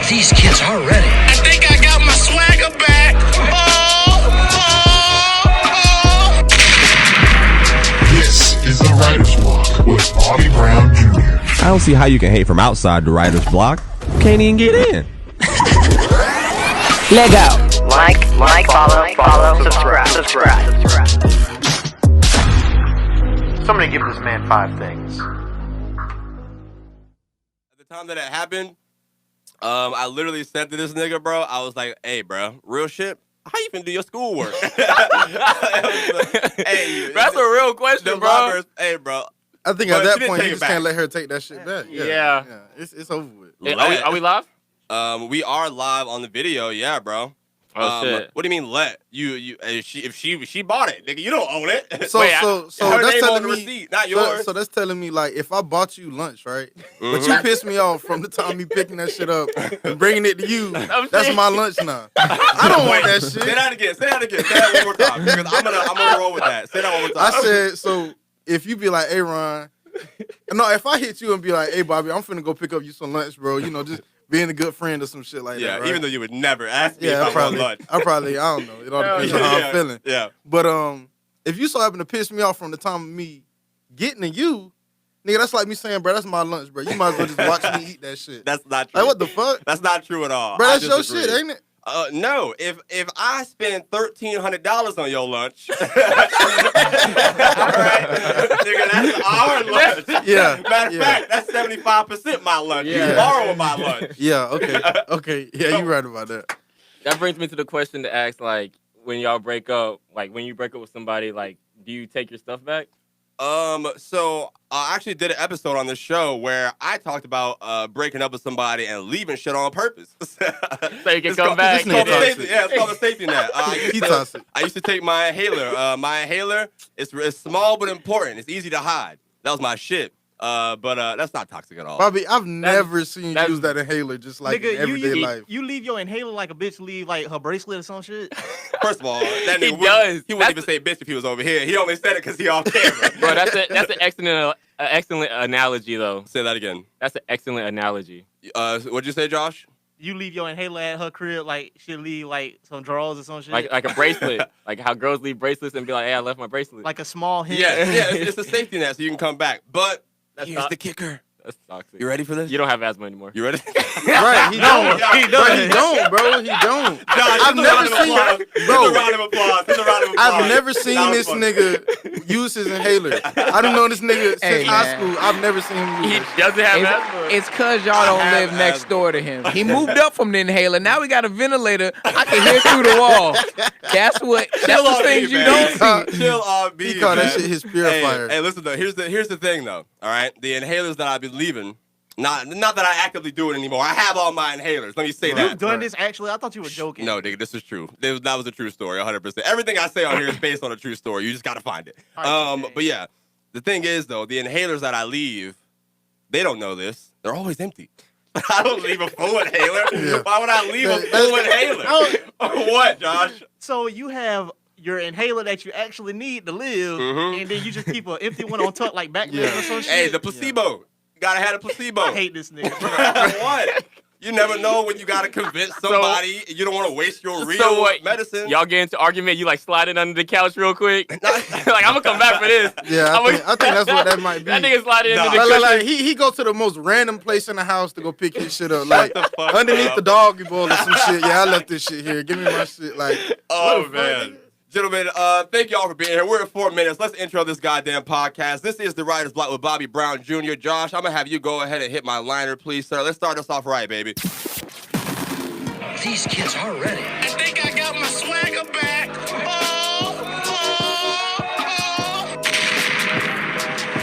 These kids are ready. I think I got my swagger back. This is the Writer's Block with Bobby Brown Jr. I don't see how you can hate from outside the writer's block. Can't even get in. Leg out. Like, follow, subscribe. Somebody give this man 5 things. At the time that it happened, I literally said to this nigga, bro, I was like, hey, bro, real shit, how you even do your schoolwork? Hey, that's a real question, bro. Hey, bro. I think at that point, you just can't let her take that shit back. Yeah. It's over with. Hey, are we live? We are live on the video, yeah, bro. Oh shit! What do you mean let you? If she bought it, nigga, you don't own it. So that's telling me receipt, not yours. So that's telling me like if I bought you lunch, right? But you pissed me off from the time me picking that shit up and bringing it to you. That's my lunch now. I don't want that shit. Say that again. Say that one more time. Because I'm gonna roll with that. Say that one more time. I said so. If you be like, hey Ron, no, if I hit you and be like, hey Bobby, I'm finna go pick up you some lunch, bro. You know, just being a good friend or some shit like that. Yeah, right? Even though you would never ask me if I want lunch. I don't know. It all depends on how I'm feeling. Yeah. But if you so happen to piss me off from the time of me getting to you, nigga, that's like me saying, bro, that's my lunch, bro. You might as well just watch me eat that shit. That's not true. Like, what the fuck? That's not true at all. Bro, that's your shit, ain't it? No. If I spend $1,300 on your lunch, all right, nigga, that's our lunch. Yeah. Matter of fact, that's 75% my lunch. Yeah. You borrow my lunch. Yeah. Okay. Yeah, you right about that. That brings me to the question to ask, like, when y'all break up, like, when you break up with somebody, like, do you take your stuff back? So I actually did an episode on this show where I talked about breaking up with somebody and leaving shit on purpose. So you can come back. It's called a safety net. I used to take my inhaler. My inhaler is small but important. It's easy to hide. That was my shit. But that's not toxic at all. Bobby, I've never seen you use that inhaler just like in everyday life. You leave your inhaler like a bitch leave like her bracelet or some shit? First of all, that nigga he wouldn't even say bitch if he was over here. He only said it because he off camera. Bro, that's an excellent analogy though. Say that again. That's an excellent analogy. What'd you say, Josh? You leave your inhaler at her crib like she'll leave like some drawers or some shit? Like a bracelet. Like how girls leave bracelets and be like, hey, I left my bracelet. Like a small hint. Yeah, it's a safety net so you can come back. But here's the kicker. That's toxic. You ready for this? You don't have asthma anymore. You ready? Right, he don't. He don't, bro. He don't. I've never seen, bro. I've never seen this nigga use his inhaler. I don't know this nigga since high school. I've never seen him use it. He doesn't have asthma. It's cause y'all don't live next door to him. He moved up from the inhaler. Now we got a ventilator. I can hear through the wall. That's the things you don't see. Chill on me. He called that shit his purifier. Hey, listen though. Here's the thing though. All right, the inhalers that I've been leaving. Not that I actively do it anymore. I have all my inhalers. Let me say that. You've done this actually? I thought you were joking. No, nigga, this is true. That was a true story, 100%. Everything I say on here is based on a true story. You just gotta find it. But yeah, the thing is though, the inhalers that I leave, they don't know this. They're always empty. I don't leave a full inhaler. Yeah. Why would I leave a full inhaler? What, Josh? So you have your inhaler that you actually need to live, and then you just keep an empty one on top like back there or some shit? Hey, the placebo. Gotta have a placebo. I hate this nigga. What? You never know when you gotta convince somebody. You don't want to waste your real medicine. Y'all get into argument. You like slide it under the couch real quick. Like I'm gonna come back for this. Yeah, I think that's what that might be. That nigga slide it under the couch. Like he go to the most random place in the house to go pick his shit up. Like underneath the doggy bowl or some shit. Yeah, I left this shit here. Give me my shit. Like, oh man. Gentlemen, thank y'all for being here. We're at 4 minutes. Let's intro this goddamn podcast. This is The Writer's Block with Bobby Brown Jr. Josh, I'm going to have you go ahead and hit my liner, please, sir. Let's start us off right, baby. These kids are ready. I think I got my swagger back.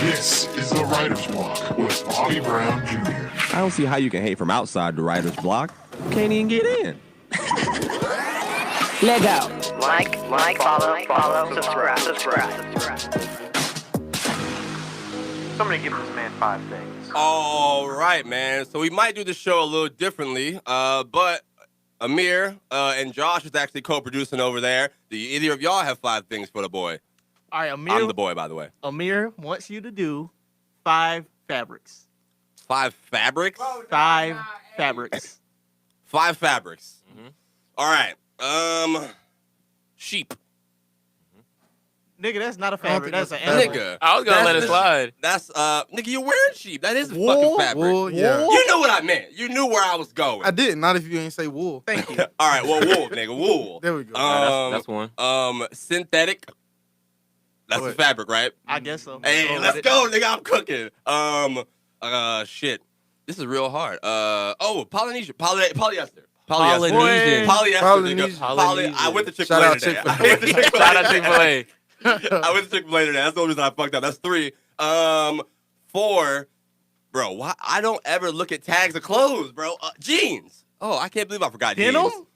This is the Writer's Block with Bobby Brown Jr. I don't see how you can hate from outside the writer's block. Can't even get in. Leg out. Like, follow, subscribe. Somebody give this man 5 things. All right, man. So we might do the show a little differently, but Amir and Josh is actually co-producing over there. Do either of y'all have 5 things for the boy? All right, Amir. I'm the boy, by the way. Amir wants you to do 5 fabrics. 5 fabrics? 5 fabrics. 5 fabrics. All right. Sheep. Nigga, that's not a fabric. That's an fabric. animal. Nigga. I was gonna let it slide. That's nigga, you're wearing sheep. That is a Wool? fucking fabric. Wool, yeah. You knew what I meant. You knew where I was going. I did. Not if you ain't say wool. Thank you. All right, well, wool, nigga, wool. There we go. That's one. Synthetic. That's the What? fabric, right? I guess so. Hey, Roll let's with it. go, nigga. I'm cooking. Shit. This is real hard. Polynesia. Polyester. Polynesian. Polyester, nigga. Polynesian. I went to Shout Chick-fil-A out today. Chick-fil-A. I went to Chick-fil-A. Shout out Chick-fil-A. I went to Chick-fil-A today. That's the only reason I fucked up. That's 3. 4. Bro, why? I don't ever look at tags of clothes, bro. Jeans. Oh, I can't believe I forgot Denim? jeans.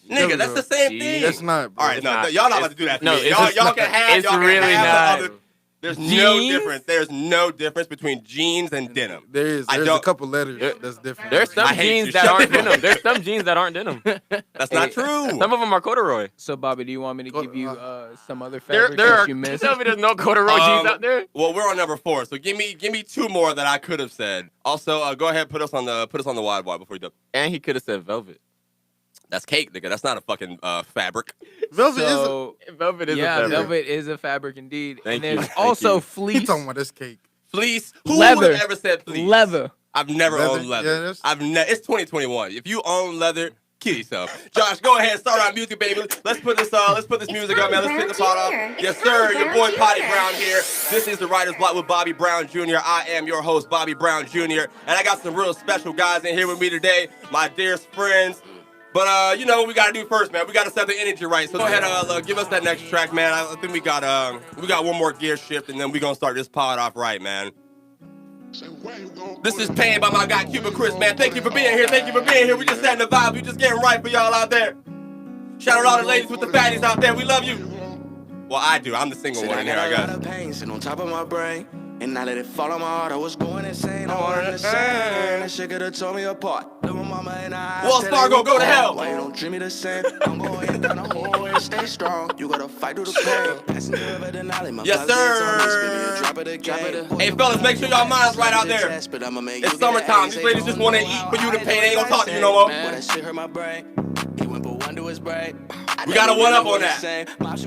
Nigga, that's the same thing. That's not, bro. All right, It's no, not. y'all not about to do that to No, me. it's Y'all, just y'all not. can have. It's y'all can really have the not. other. There's no Jeans? difference. There's no difference between jeans and denim. There's I a don't- couple letters that's different. There's some I hate jeans you. that Shut aren't the fuck denim. There's some jeans that aren't denim. That's not true. Some of them are corduroy. So, Bobby, do you want me to Go- give you some other There fabrics are. that you You missed? tell me there's no corduroy jeans out there. Well, we're on number 4, so give me 2 more that I could have said. Also, go ahead, put us on the wide before you do. And he could have said velvet. That's cake, nigga. That's not a fucking fabric. Velvet So, Velvet is a yeah, fabric. velvet is a fabric indeed. Thank and you. there's Thank also you. is. He fleece. talking about this cake. Fleece. Who Leather. would have ever said fleece? Leather. I've never Leather? owned leather. Yeah, that's- It's 2021. If you own leather, kill yourself. Josh, go ahead and start our music, baby. Let's put this music up, man. Let's spit the pot off. Yes, sir. Your boy Potty Brown here. This is the Writer's Block with Bobby Brown Jr. I am your host, Bobby Brown Jr. And I got some real special guys in here with me today, my dearest friends. But you know what we gotta do first, man. We gotta set the energy right. So go ahead, give us that next track, man. I think we got one more gear shift, and then we gonna start this pod off right, man. This is Pain by my guy Cuban Chris, man. Thank you for being here. Thank you for being here. We just setting the vibe. We just getting right for y'all out there. Shout out all the ladies with the fatties out there. We love you. Well, I do. I'm the single one in here, I guess. Pain sitting on top of my brain, and I let it fall on my heart. I was going insane. I wanted to sing. That shit could have tore me apart. Little mama and I. Wells Fargo, go to hell. Why you don't treat me the same? I'm going down the hallway and stay strong. You gotta fight through the pain. Passenger of the Denali, my Yes, sir. Hey, fellas, make sure y'all minds right out there. It's summertime. These ladies just want to eat for you to pay. They ain't gonna talk to you no more. That shit hurt my brain. He went for one to his brain. We got a one up on that. But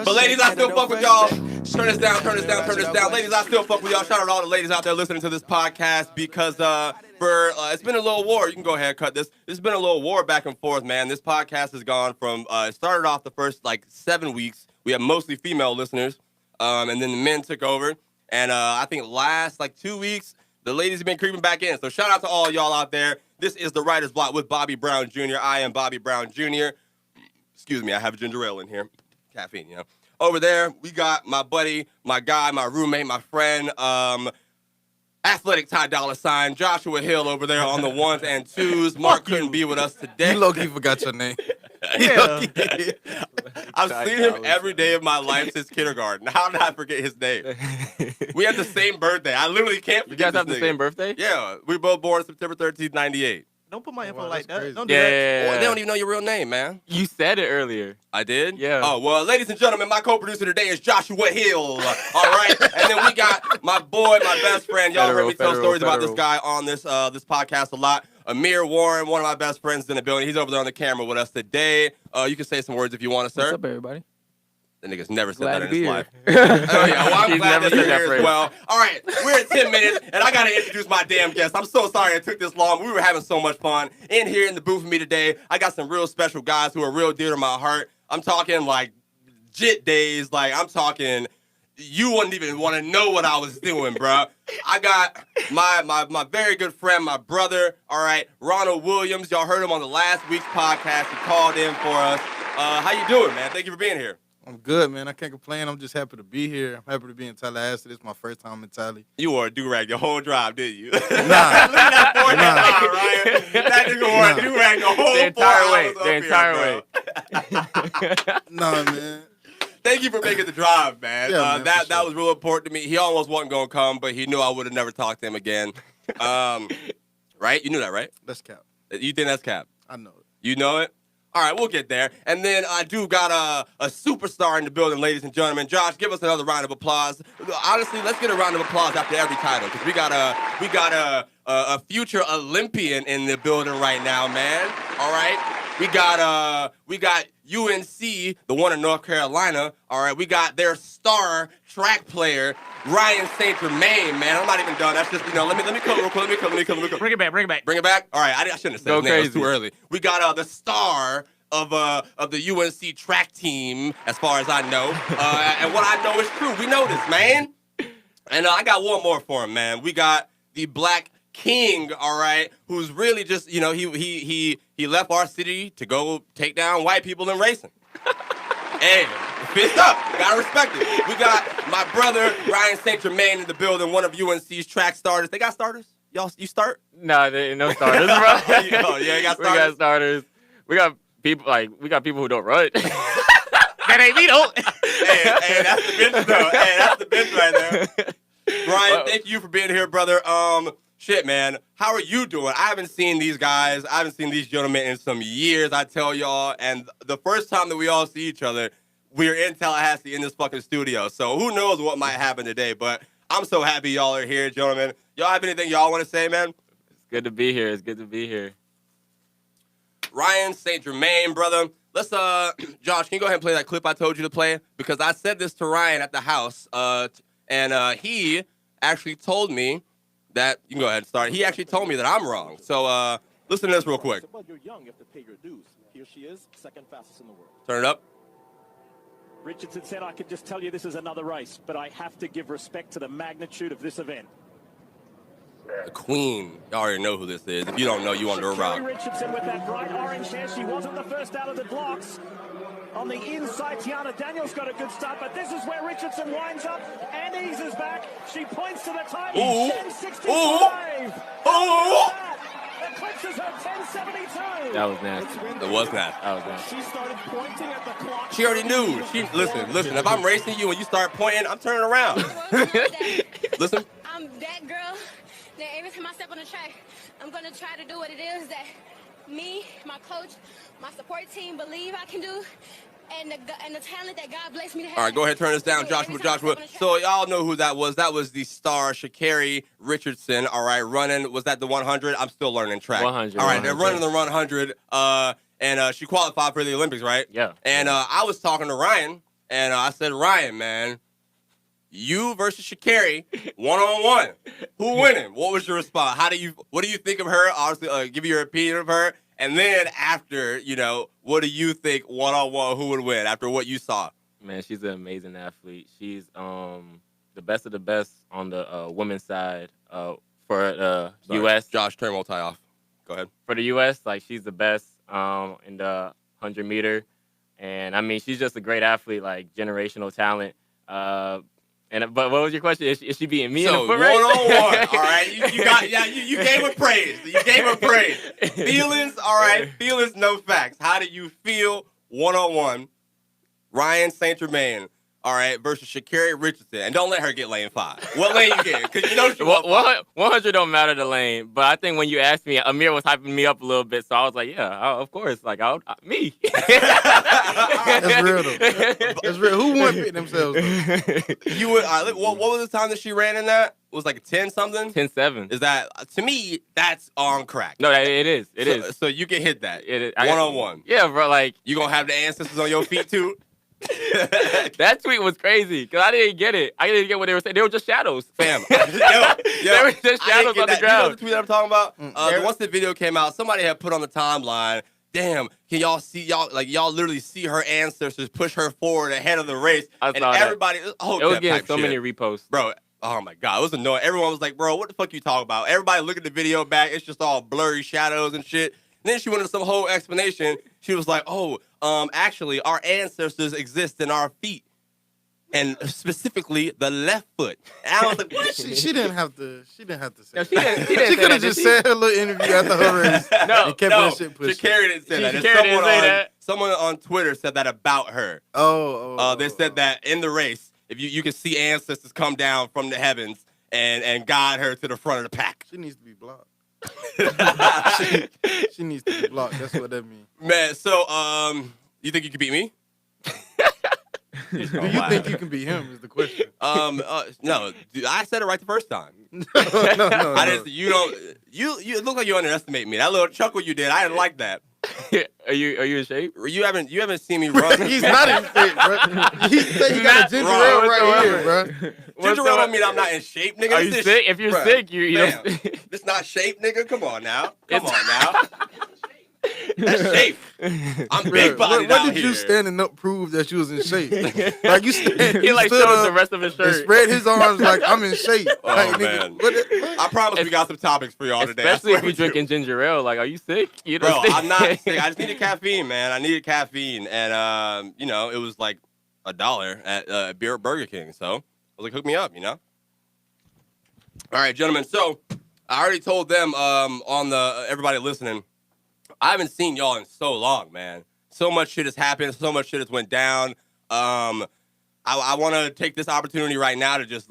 But ladies, I still fuck with y'all. Turn this down, turn this down, turn this down. Ladies, I still fuck with y'all. Shout out to all the ladies out there listening to this podcast because it's been a little war. You can go ahead and cut this. It's been a little war back and forth, man. This podcast has gone from it started off the first 7 weeks. We have mostly female listeners, and then the men took over. And I think last 2 weeks, the ladies have been creeping back in. So shout out to all y'all out there. This is the Writer's Block with Bobby Brown Jr. I am Bobby Brown Jr. Excuse me, I have ginger ale in here. Caffeine, you know. Over there, we got my buddy, my guy, my roommate, my friend, Athletic Ty Dolla Sign, Joshua Hill over there on the 1s and 2s. Mark couldn't be with us today. You low-key forgot your name. Yeah. I've seen him every day of my life since kindergarten. How did I forget his name? We have the same birthday. I literally can't You forget guys have this the nigga. same birthday? Yeah, we were both born September 13th, 98. Don't put my info wow, like that's that. crazy. Don't do that. Yeah. Well, they don't even know your real name, man. You said it earlier. I did? Yeah. Oh, well, ladies and gentlemen, my co-producer today is Joshua Hill. All right? And then we got my boy, my best friend. Y'all heard me tell stories about this guy on this podcast a lot. Amir Warren, one of my best friends in the building. He's over there on the camera with us today. You can say some words if you want to, sir. What's up, everybody? The nigga's never said Glad that to in his be life. here. Oh, yeah. Well, I'm He's glad never that you're said that here as phrase. well. All right. We're at 10 minutes, and I got to introduce my damn guest. I'm so sorry it took this long. We were having so much fun. In here in the booth with me today, I got some real special guys who are real dear to my heart. I'm talking jit days. I'm talking you wouldn't even want to know what I was doing, bro. I got my very good friend, my brother, all right, Ronald Williams. Y'all heard him on the last week's podcast. He called in for us. How you doing, man? Thank you for being here. I'm good, man. I can't complain. I'm just happy to be here. I'm happy to be in Tallahassee. This is my first time in Tally. You wore a do-rag your whole drive, didn't you? Nah. Look at that forehead, Ryan. That nigga wore a do-rag the whole The entire way. 4 hours The up entire here, way. Nah, man. Thank you for making the drive, man. Yeah, man, that for sure. was real important to me. He almost wasn't going to come, but he knew I would have never talked to him again. Right? You knew that, right? That's cap. You think that's cap? I know it. You know it? All right, we'll get there. And then I do got a superstar in the building, ladies and gentlemen. Josh, give us another round of applause. Honestly, let's get a round of applause after every title because we got a future Olympian in the building right now, man. All right. We got UNC, the one in North Carolina. All right, we got their star track player, Ryan St. Germain, man. I'm not even done. That's just, let me come real quick. Let me come. Bring it back. Bring it back? All right, I shouldn't have said his name. It was too early. We got the star of the UNC track team, as far as I know. And what I know is true. We know this, man. And I got one more for him, man. We got the Black King, all right, who's really just, he left our city to go take down white people in racing. Hey, fist up. Gotta respect it. We got my brother, Ryan St. Germain, in the building, one of UNC's track starters. They got starters? You start? No, there ain't no starters, bro. Oh, yeah, you got starters? We got starters. We got people who don't run. That ain't me, though. Hey, that's the bench, though. Hey, that's the bench right there. Ryan, thank you for being here, brother. Shit, man. How are you doing? I haven't seen these guys. I haven't seen these gentlemen in some years, I tell y'all. And the first time that we all see each other, we're in Tallahassee in this fucking studio. So who knows what might happen today. But I'm so happy y'all are here, gentlemen. Y'all have anything y'all want to say, man? It's good to be here. Ryan St. Germain, brother. Let's, Josh, can you go ahead and play that clip I told you to play? Because I said this to Ryan at the house, and he actually told me that, you can go ahead and start. He actually told me that I'm wrong. So listen to this real quick. Well, you're young, you have to pay your dues. Here she is, second fastest in the world. Turn it up. Richardson said, I could just tell you this is another race, but I have to give respect to the magnitude of this event. The Queen. Y'all already know who this is. If you don't know, you under a rock. Sha'Carri Richardson with that bright orange hair. She wasn't the first out of the blocks. On the inside, Tiana Daniels got a good start, but this is where Richardson winds up and eases back. She points to the time. 10:65. Eclipses her 10:72. That was nasty. It was nasty. She started pointing at the clock. She already knew. Listen. If I'm racing you and you start pointing, I'm turning around. Listen. I'm that girl that every time I step on the track, I'm going to try to do what it is that me, my coach, my support team believe I can do, and the talent that God blessed me to have. All right, go ahead, turn this down, Joshua. So y'all know who that was. That was the star, Sha'Carri Richardson, all right, running. Was that the 100? I'm still learning track. 100. All right, they're running the 100, and she qualified for the Olympics, right? Yeah. And I was talking to Ryan, and I said, Ryan, man, you versus Sha'Carri, one-on-one. Who winning? What was your response? What do you think of her? Obviously, give your opinion of her. And then after, what do you think one-on-one, who would win after what you saw? Man, she's an amazing athlete. She's the best of the best on the women's side for the U.S. Josh, turn multi off. Go ahead. For the U.S., she's the best in the 100-meter. And, I mean, she's just a great athlete, generational talent. But what was your question? Is she beating me in a foot race? One-on-one, all right? You gave her praise. You gave her praise. Feelings, all right? Feelings, no facts. How do you feel one-on-one? Ryan St. Germain, all right, versus Sha'Carri Richardson. And don't let her get lane 5. What lane you get? Because you know she won 100 don't matter the lane. But I think when you asked me, Amir was hyping me up a little bit. So I was like, yeah, of course. Me. That's real, though. That's real. Who won picking themselves, though? You would, what was the time that she ran in that? It was 10-something? 10-7. Is that, to me, that's on crack. No, it is. It is. So you can hit that. It is. One-on-one. Yeah, bro. You going to have the ancestors on your feet, too? That tweet was crazy because I didn't get it. I didn't get what they were saying. They were just shadows. Fam. They were just shadows on the ground. You know the tweet I'm talking about? Once the video came out, somebody had put on the timeline, damn, can y'all see, y'all literally see her ancestors push her forward ahead of the race. I and saw everybody, it was getting so many reposts. Bro, oh my God, it was annoying. Everyone was like, bro, what the fuck you talking about? Everybody look at the video back. It's just all blurry shadows and shit. And then she went into some whole explanation. She was like, actually, our ancestors exist in our feet. And specifically, the left foot. And I was like, what? She didn't have to say no, that. She could have just said her little interview after her race and kept that shit pushing. Sha'Carri didn't say that. Someone on Twitter said that about her. They said that in the race, if you can see ancestors come down from the heavens and guide her to the front of the pack. She needs to be blocked. She needs to be blocked. That's what that means. Man, so you think you can beat me? Do you think you can beat him? Is the question. No, dude, I said it right the first time. No. You look like you underestimate me. That little chuckle you did, I didn't like that. Are you in shape? You haven't seen me run. He's not in shape, bro. He said he got a ginger ale right here, bro. Ginger ale don't mean I'm not in shape, nigga. Are you sick? If you're sick, you know. This not shape, nigga. Come on now. That's shape. I'm big bodied What out did here. you standing up prove that you was in shape? Like you stand, He like stood showed up the rest of his shirt. and spread his arms like I'm in shape. Oh, Like, man. nigga, I promise we got some topics for y'all today. Especially if you're drinking ginger ale. Like, are you sick? You know, Bro, I'm not sick. I just needed caffeine, man. I needed caffeine. And, it was like $1 at Burger King. So I was like, hook me up, All right, gentlemen. So I already told them on the everybody listening, I haven't seen y'all in so long, man. So much shit has happened. So much shit has went down. I want to take this opportunity right now to just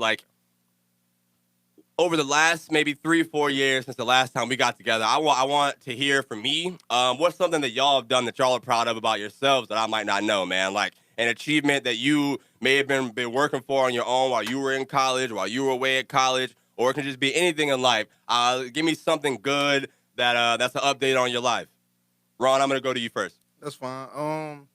over the last maybe 3-4 years since the last time we got together, I want to hear from me. What's something that y'all have done that y'all are proud of about yourselves that I might not know, man? Like an achievement that you may have been working for on your own while you were in college, while you were away at college, or it can just be anything in life. Give me something good that's an update on your life. Ron, I'm going to go to you first. that's fine.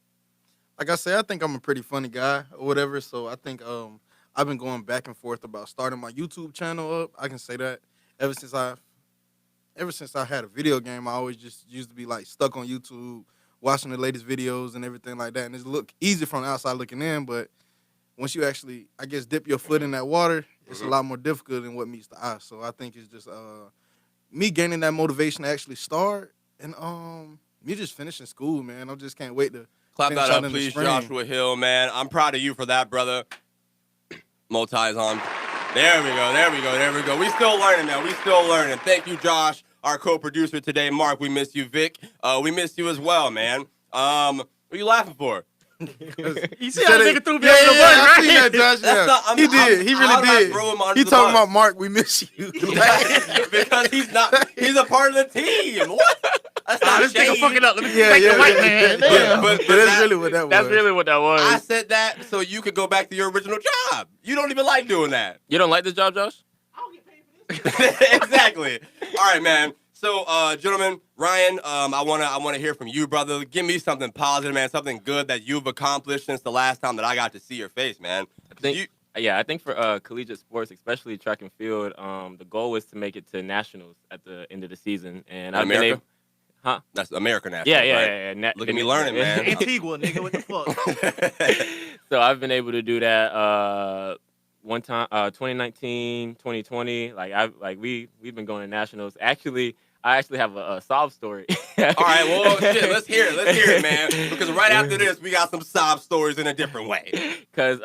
Like I say, I think I'm a pretty funny guy or whatever. So I think I've been going back and forth about starting my YouTube channel up. I can say that ever since I had a video game, I always just used to be like stuck on YouTube, watching the latest videos and everything like that. And it look easy from the outside looking in, but once you actually, I guess, dip your foot in that water, it's a lot more difficult than what meets the eye. So I think it's just me gaining that motivation to actually start, and me just finishing school, man. I just can't wait to Clap finish that out up, in the please, spring. Joshua Hill, man. I'm proud of you for that, brother. Multi's on. There we go. We still learning, man. We still learning. Thank you, Josh, our co-producer today. Mark, we miss you. Vic, we miss you as well, man. What are you laughing for? You see how the nigga threw me Yeah, under the bus, I right? seen that, Josh. That's Yeah. not- He did. He how did I really did. throw him under He the talking bus? about Mark. We miss you. Because he's a part of the team. What? That's not This nigga shade. fucking up. Let me Yeah, take yeah, the white yeah. man. Yeah, Damn. But that's really what that was. That's really what that was. I said that so you could go back to your original job. You don't even like doing that. You don't like this job, Josh? Exactly. All right, man. So, gentlemen, Ryan, I wanna hear from you, brother. Give me something positive, man. Something good that you've accomplished since the last time that I got to see your face, man. I think for collegiate sports, especially track and field, the goal was to make it to nationals at the end of the season, and I've been able. Huh? That's American national. Yeah. Right? Look at me learning, man. Antigua, nigga, what the fuck? So I've been able to do that one time, 2019, 2020. We've been going to nationals. Actually, I actually have a sob story. All right, well, shit, let's hear it, man. Because right after this, we got some sob stories in a different way. Because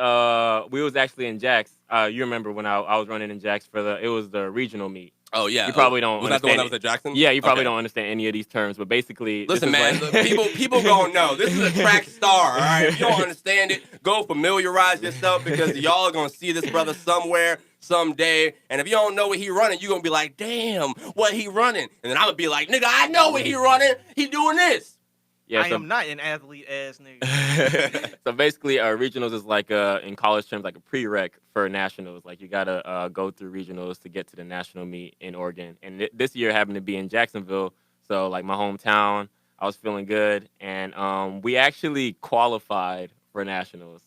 we was actually in Jax. You remember when I was running in Jax it was the regional meet. Oh, yeah. You probably don't Was that the one understand that was at Jackson? Yeah, you probably don't understand any of these terms, but basically... Listen, this is man, like- people gonna know. This is a track star, all right? If you don't understand it, go familiarize yourself because y'all are gonna see this brother somewhere, someday. And if you don't know what he running, you're gonna be like, damn, what he running? And then I'm gonna be like, nigga, I know what he running. He doing this. Yeah, I am not an athlete ass nigga. So basically, regionals is like in college terms like a prereq for nationals. Like you gotta go through regionals to get to the national meet in Oregon. And this year happened to be in Jacksonville, so like my hometown. I was feeling good, and we actually qualified for nationals.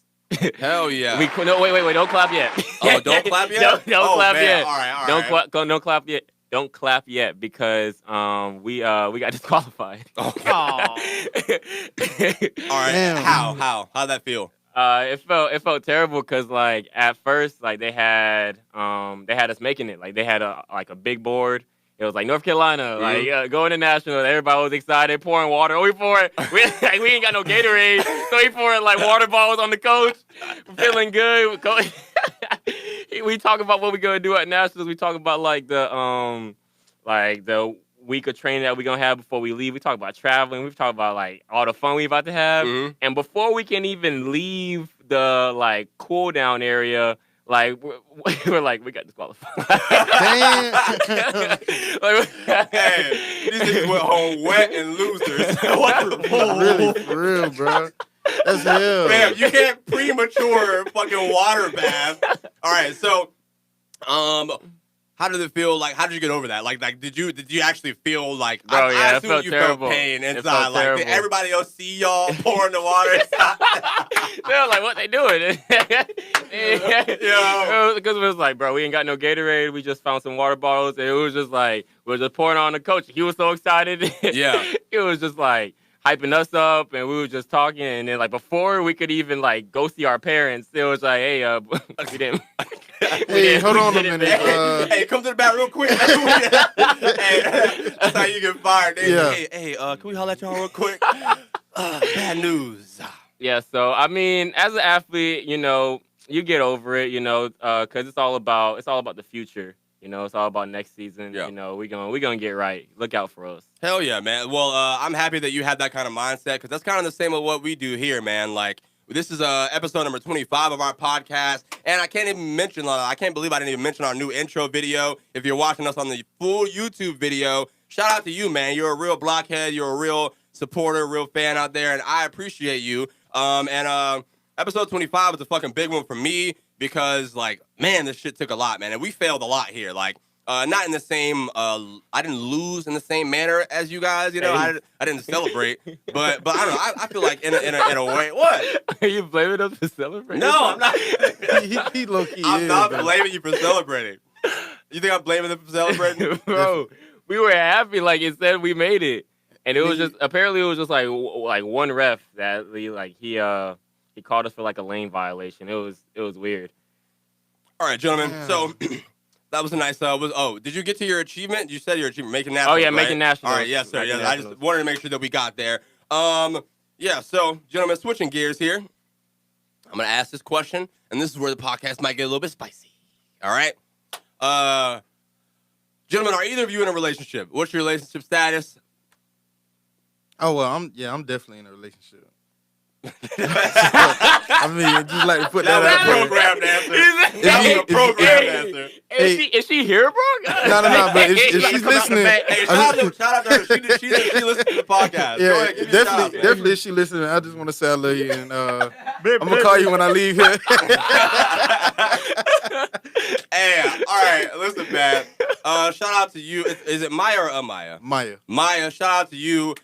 Hell yeah! Wait, don't clap yet. Oh, don't clap yet. Don't clap man. yet. All right. Don't clap yet. Don't clap yet because we got disqualified. Oh. Aw. All right. Damn. How'd that feel? It felt terrible because like at first like they had us making it, like they had a big board. It was like North Carolina, like going to national. Everybody was excited, pouring water. Oh, we pouring. We ain't got no Gatorade, so we pouring like water bottles on the coach. Feeling good. We talk about what we gonna do at nationals. We talk about like the week of training that we gonna have before we leave. We talk about traveling. We talk about like all the fun we about to have. And before we can even leave the like cool down area, Like we're like we got disqualified. Damn. Like, Hey, these niggas went home wet and losers. What the fuck? Really, for real, bro. That's hell. Man, you can't premature fucking water bath. All right, so, how did it feel? Like, how did you get over that? Like, did you actually feel like? Bro, yeah, I it assume felt you terrible. felt pain It inside. felt Like, terrible. did everybody else see y'all pouring the water inside? They were like, what they doing? Yeah. Because it was like, bro, we ain't got no Gatorade. We just found some water bottles. And it was just like, we were just pouring on the coach. He was so excited. Yeah. It was just like hyping us up. And we were just talking. And then like before we could even like go see our parents, it was like, hey, we didn't. Hey, hold on a minute. Hey, come to the back real quick. Hey, that's how you get fired. They Yeah. say, hey, can we holler at y'all real quick? Bad news. Yeah, so I mean, as an athlete, you know, you get over it, you know, because it's all about the future. You know, it's all about next season. Yeah. You know, we gonna get right. Look out for us. Hell yeah, man. Well, I'm happy that you had that kind of mindset because that's kind of the same with what we do here, man. Like, this is episode number 25 of our podcast, and I can't even mention, I can't believe I didn't even mention our new intro video. If you're watching us on the full YouTube video, shout out to you, man. You're a real blockhead. You're a real supporter, real fan out there, and I appreciate you. Episode 25 was a fucking big one for me because, like, man, this shit took a lot, man, and we failed a lot here. Like, not in the same, I didn't lose in the same manner as you guys, you know, I didn't celebrate, but I don't know, I feel like in a way, what? Are you blaming us for celebrating? No, I'm not. He low-key I'm is, not bro. blaming you for celebrating. You think I'm blaming them for celebrating? Bro, we were happy, like it said we made it. And it was just, apparently it was just like one ref that he called us for like a lane violation. It was weird. All right, gentlemen, so that was a nice, did you get to your achievement? You said your achievement, making nationals, Oh, yeah, right? making nationals. All right, yes, sir. Making Yes, I just nationals. wanted to make sure that we got there. Yeah, so, gentlemen, switching gears here. I'm going to ask this question, and this is where the podcast might get a little bit spicy. All right? Gentlemen, are either of you in a relationship? What's your relationship status? Oh, well, I'm definitely in a relationship. I mean, just like to put that out there. Programmed answer. That was a programmed answer. Is she here, bro? No, but if she's listening, Hey, shout out to her. She listens to the podcast. Go yeah, ahead, give me a shout out, man. definitely if she listening, I just want to say I love you, and I'm gonna call you when I leave here. Hey, all right, listen, man. Shout out to you. Is it Maya or Amaya? Maya. Maya, shout out to you.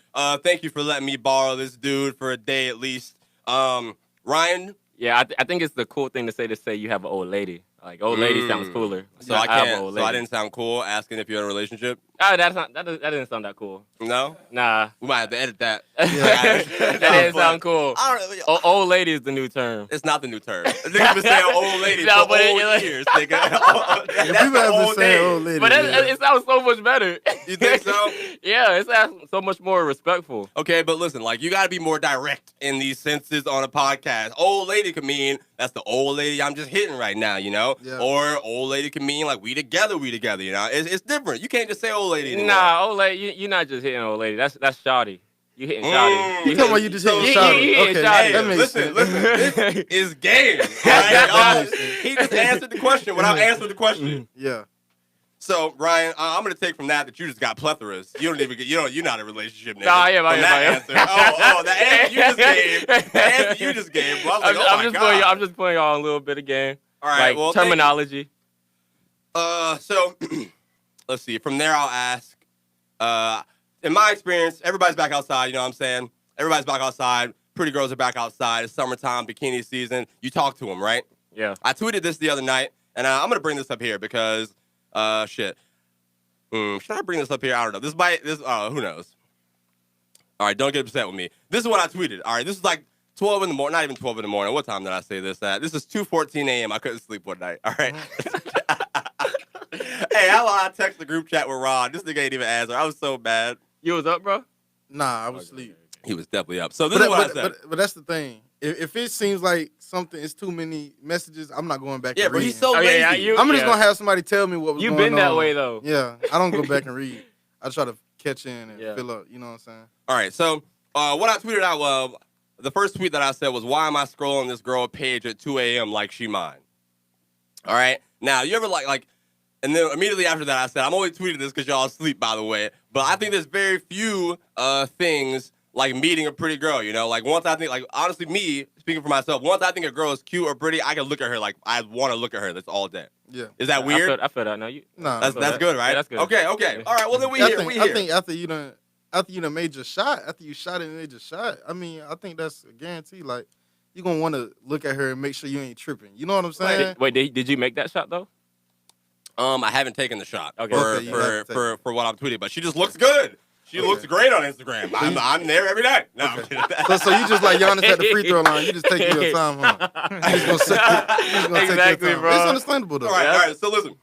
Thank you for letting me borrow this dude for a day at least. Ryan? Yeah, I think it's the cool thing to say you have an old lady. Like, old lady sounds cooler. So I have an old So I lady. didn't sound cool asking if you're in a relationship? Oh, that didn't sound that cool. No? Nah. We might have to edit that. That didn't sound cool. I don't know. Old lady is the new term. It's not the new term. Niggas been saying old lady No, for but old it- years, nigga. That's People the have been old saying name. old lady. But it sounds so much better. You think so? Yeah, it sounds so much more respectful. Okay, but listen, like, you gotta be more direct in these senses on a podcast. Old lady could mean that's the old lady I'm just hitting right now, you know? Yeah. Or old lady can mean like we together, you know? It's different. You can't just say old lady anymore. Nah, old lady, you're not just hitting old lady. That's shoddy. You hitting shoddy. You talking about you just hitting You shot? hitting Okay, shawty. that makes listen, sense. this is game. All right? He just answered the question without answering the question. Yeah. So, Ryan, I'm gonna take from that you just got plethoras. You don't even get, you're not in a relationship, nigga. Nah, I am, From that I am. answer. The answer you just gave. The answer you just gave. Well, I was like, oh my God. I'm just playing y'all a little bit of game. All right, like well, thank you. terminology. So let's see. From there, I'll ask. In my experience, everybody's back outside. You know what I'm saying? Everybody's back outside. Pretty girls are back outside. It's summertime, bikini season. You talk to them, right? Yeah. I tweeted this the other night, and I'm gonna bring this up here because, shit. Should I bring this up here? I don't know. Who knows? All right, don't get upset with me. This is what I tweeted. All right, this is like 12 in the morning. Not even 12 in the morning. What time did I say this at? This is 2:14 a.m. I couldn't sleep one night. All right. Hey, how about I text the group chat with Ron? This nigga ain't even answer. I was so bad. You was up, bro? Nah, I was asleep. He was definitely up. So this is what I said. But that's the thing. If it seems like something is too many messages, I'm not going back. Yeah, and but read. he's so lazy. I'm just gonna have somebody tell me what was You've going been that on. way though. Yeah, I don't go back and read. I try to catch in and fill up. You know what I'm saying? All right. So what I tweeted out, the first tweet that I said was, "Why am I scrolling this girl page at 2 a.m. like she mine?" All right. Now, you ever like, and then immediately after that, I said, I'm only tweeting this because y'all asleep, by the way. But I think there's very few things like meeting a pretty girl, you know? Like, once I think, like, honestly, me, speaking for myself, once I think a girl is cute or pretty, I can look at her like I want to look at her. That's all day. Yeah. Is that weird? I feel that. No, you. No, That's good, right? Yeah, that's good. Okay. All right. Well, then we here. I think after you done made your shot, after you shot it and made your shot, I mean, I think that's a guarantee. Like, you're going to want to look at her and make sure you ain't tripping. You know what I'm saying? Wait, did you make that shot, though? I haven't taken the shot for what I'm tweeting, but she just looks good. She looks great on Instagram. I'm there every day. No, so you just like Giannis at the free throw line. You just take your time, huh? Exactly, bro. It's understandable, though. All right. So listen.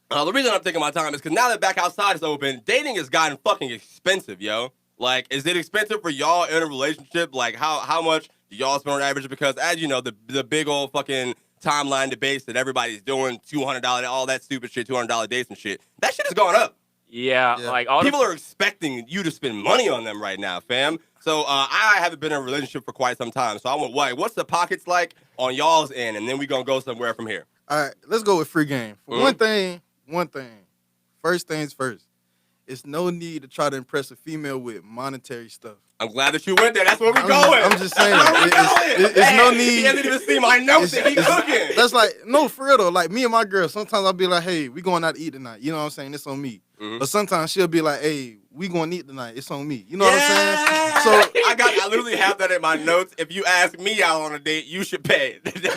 The reason I'm taking my time is because now that back outside is open, dating has gotten fucking expensive, yo. Like, is it expensive for y'all in a relationship? Like, how much do y'all spend on average? Because as you know, the big old fucking timeline debates that everybody's doing, $200, all that stupid shit, $200 dates and shit. That shit has gone up. Yeah. Like all people are expecting you to spend money on them right now, fam. So I haven't been in a relationship for quite some time. So I went, what's the pockets like on y'all's end? And then we gonna go somewhere from here. All right, let's go with free game. For one thing. First things first. It's no need to try to impress a female with monetary stuff. I'm glad that you went there. That's where we're going. I'm just saying. It's no need. He hasn't even seen my notes that he cooking. That's like, no, for real though. Like me and my girl, sometimes I'll be like, hey, we going out to eat tonight. You know what I'm saying? It's on me. Mm-hmm. But sometimes she'll be like, hey, we going to eat tonight. It's on me. You know what I'm saying? So I literally have that in my notes. If you ask me out on a date, you should pay. That's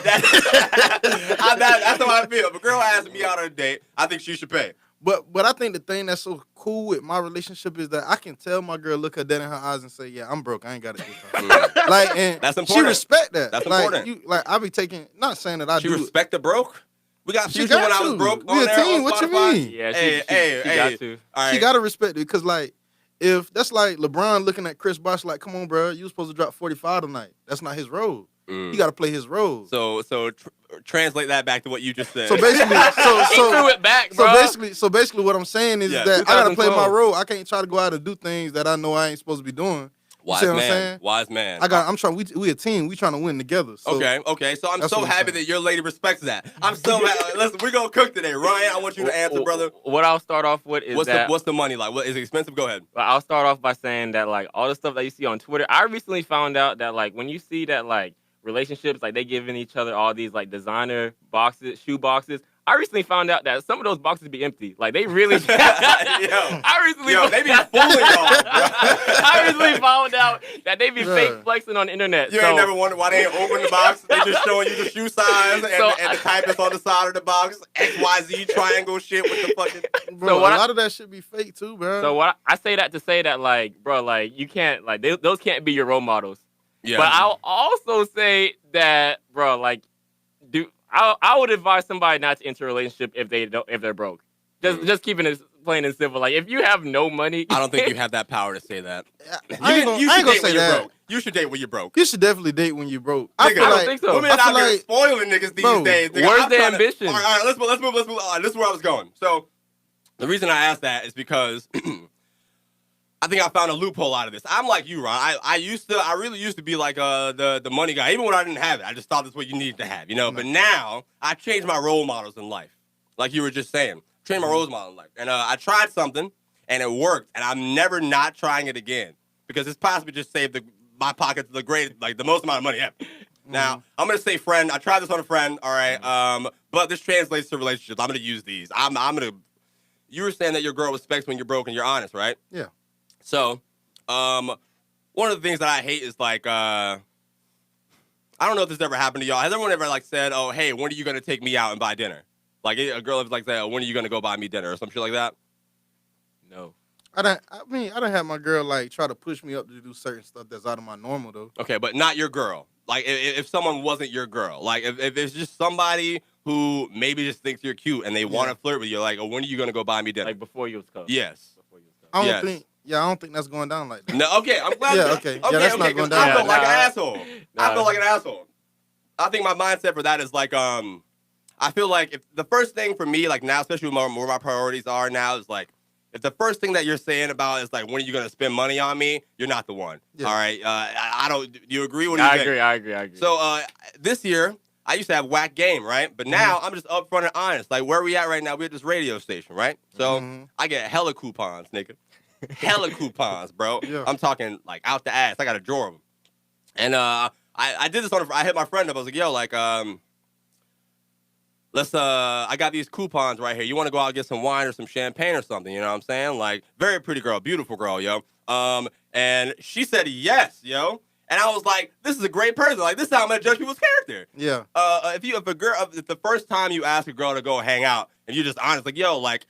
how I feel. If a girl asks me out on a date, I think she should pay. But I think the thing that's so cool with my relationship is that I can tell my girl, look her dead in her eyes and say, yeah, I'm broke. I ain't got it this time. Like, and that's important. She respect that. That's like, important. I be taking, not saying that I do. She respect the broke? We got Future when I was broke. We a team. What you mean? Yeah, she got to. All right. She got to respect it because, like, if that's like LeBron looking at Chris Bosh like, come on, bro, you supposed to drop 45 tonight. That's not his role. He got to play his role. So translate that back to what you just said. So basically, he threw it back, bro. So basically, what I'm saying is that I got to play my role. I can't try to go out and do things that I know I ain't supposed to be doing. Wise you see what man. I'm saying? Wise man. I'm trying. We a team. We trying to win together. So okay. So I'm so happy that your lady respects that. I'm so happy. Listen, we're gonna cook today, Ryan. I want you to answer, brother. What I'll start off with is what's the money like? What is it expensive? Go ahead. I'll start off by saying that like all the stuff that you see on Twitter. I recently found out that like when you see that like relationships like they giving each other all these like designer boxes, shoe boxes. I recently found out that some of those boxes be empty. Like they really. They be fooling y'all. I recently found out that they be fake flexing on the internet. You ain't never wondered why they ain't open the box. They just showing you the shoe size and the type that's on the side of the box. XYZ triangle shit with the fucking. Bro, a lot of that shit be fake too, bro. So what I say that to say that like, bro, like you can't like those can't be your role models. Yeah. But I'll also say that, bro, like, I would advise somebody not to enter a relationship if they're broke. Just keeping it plain and simple. Like if you have no money, I don't think you have that power to say that. I ain't gonna say that. Broke. You should date when you're broke. You should definitely date when you're broke. I don't think so. Women out here spoiling niggas these days. Nigga, where's the ambition? All right, let's move. This is where I was going. So the reason I asked that is because I think I found a loophole out of this. I'm like you, Ron. I really used to be like the money guy, even when I didn't have it. I just thought that's what you needed to have, you know. But now I changed my role models in life, like you were just saying. Changed my role model in life, and I tried something, and it worked, and I'm never not trying it again because it's possibly just saved my pockets the most amount of money ever. Now I'm gonna say friend. I tried this on a friend, all right. But this translates to relationships. I'm gonna use these. I'm gonna. You were saying that your girl respects when you're broke and you're honest, right? Yeah. So, one of the things that I hate is like, I don't know if this ever happened to y'all. Has everyone ever like said, "Oh, hey, when are you gonna take me out and buy dinner?" Like a girl was like, "Oh, when are you gonna go buy me dinner?" or some shit like that. No. I don't have my girl like try to push me up to do certain stuff that's out of my normal though. Okay, but not your girl. Like if someone wasn't your girl, like if it's just somebody who maybe just thinks you're cute and they want to flirt with you, like, "Oh, when are you gonna go buy me dinner?" Like before you was cut. Yes. I don't think that's going down like that. No, okay, I'm glad. Okay, that's not going down. I feel like an asshole. I feel like an asshole. I think my mindset for that is like, I feel like if the first thing for me, like now, especially where my priorities are now, is like, if the first thing that you're saying about is like, when are you going to spend money on me? You're not the one. Yeah. All right. I don't. Do you agree? What do you think? I agree. So this year, I used to have whack game, right? But now I'm just upfront and honest. Like, where we at right now? We at this radio station, right? So I get hella coupons, nigga. Hella coupons, bro. Yeah. I'm talking, like, out the ass. I got a drawer of them. And I did this I hit my friend up. I was like, yo, like, I got these coupons right here. You want to go out and get some wine or some champagne or something, you know what I'm saying? Like, very pretty girl, beautiful girl, yo. And she said yes, yo. And I was like, this is a great person. Like, this is how I'm gonna judge people's character. Yeah. If the first time you ask a girl to go hang out and you're just honest, like, yo, like,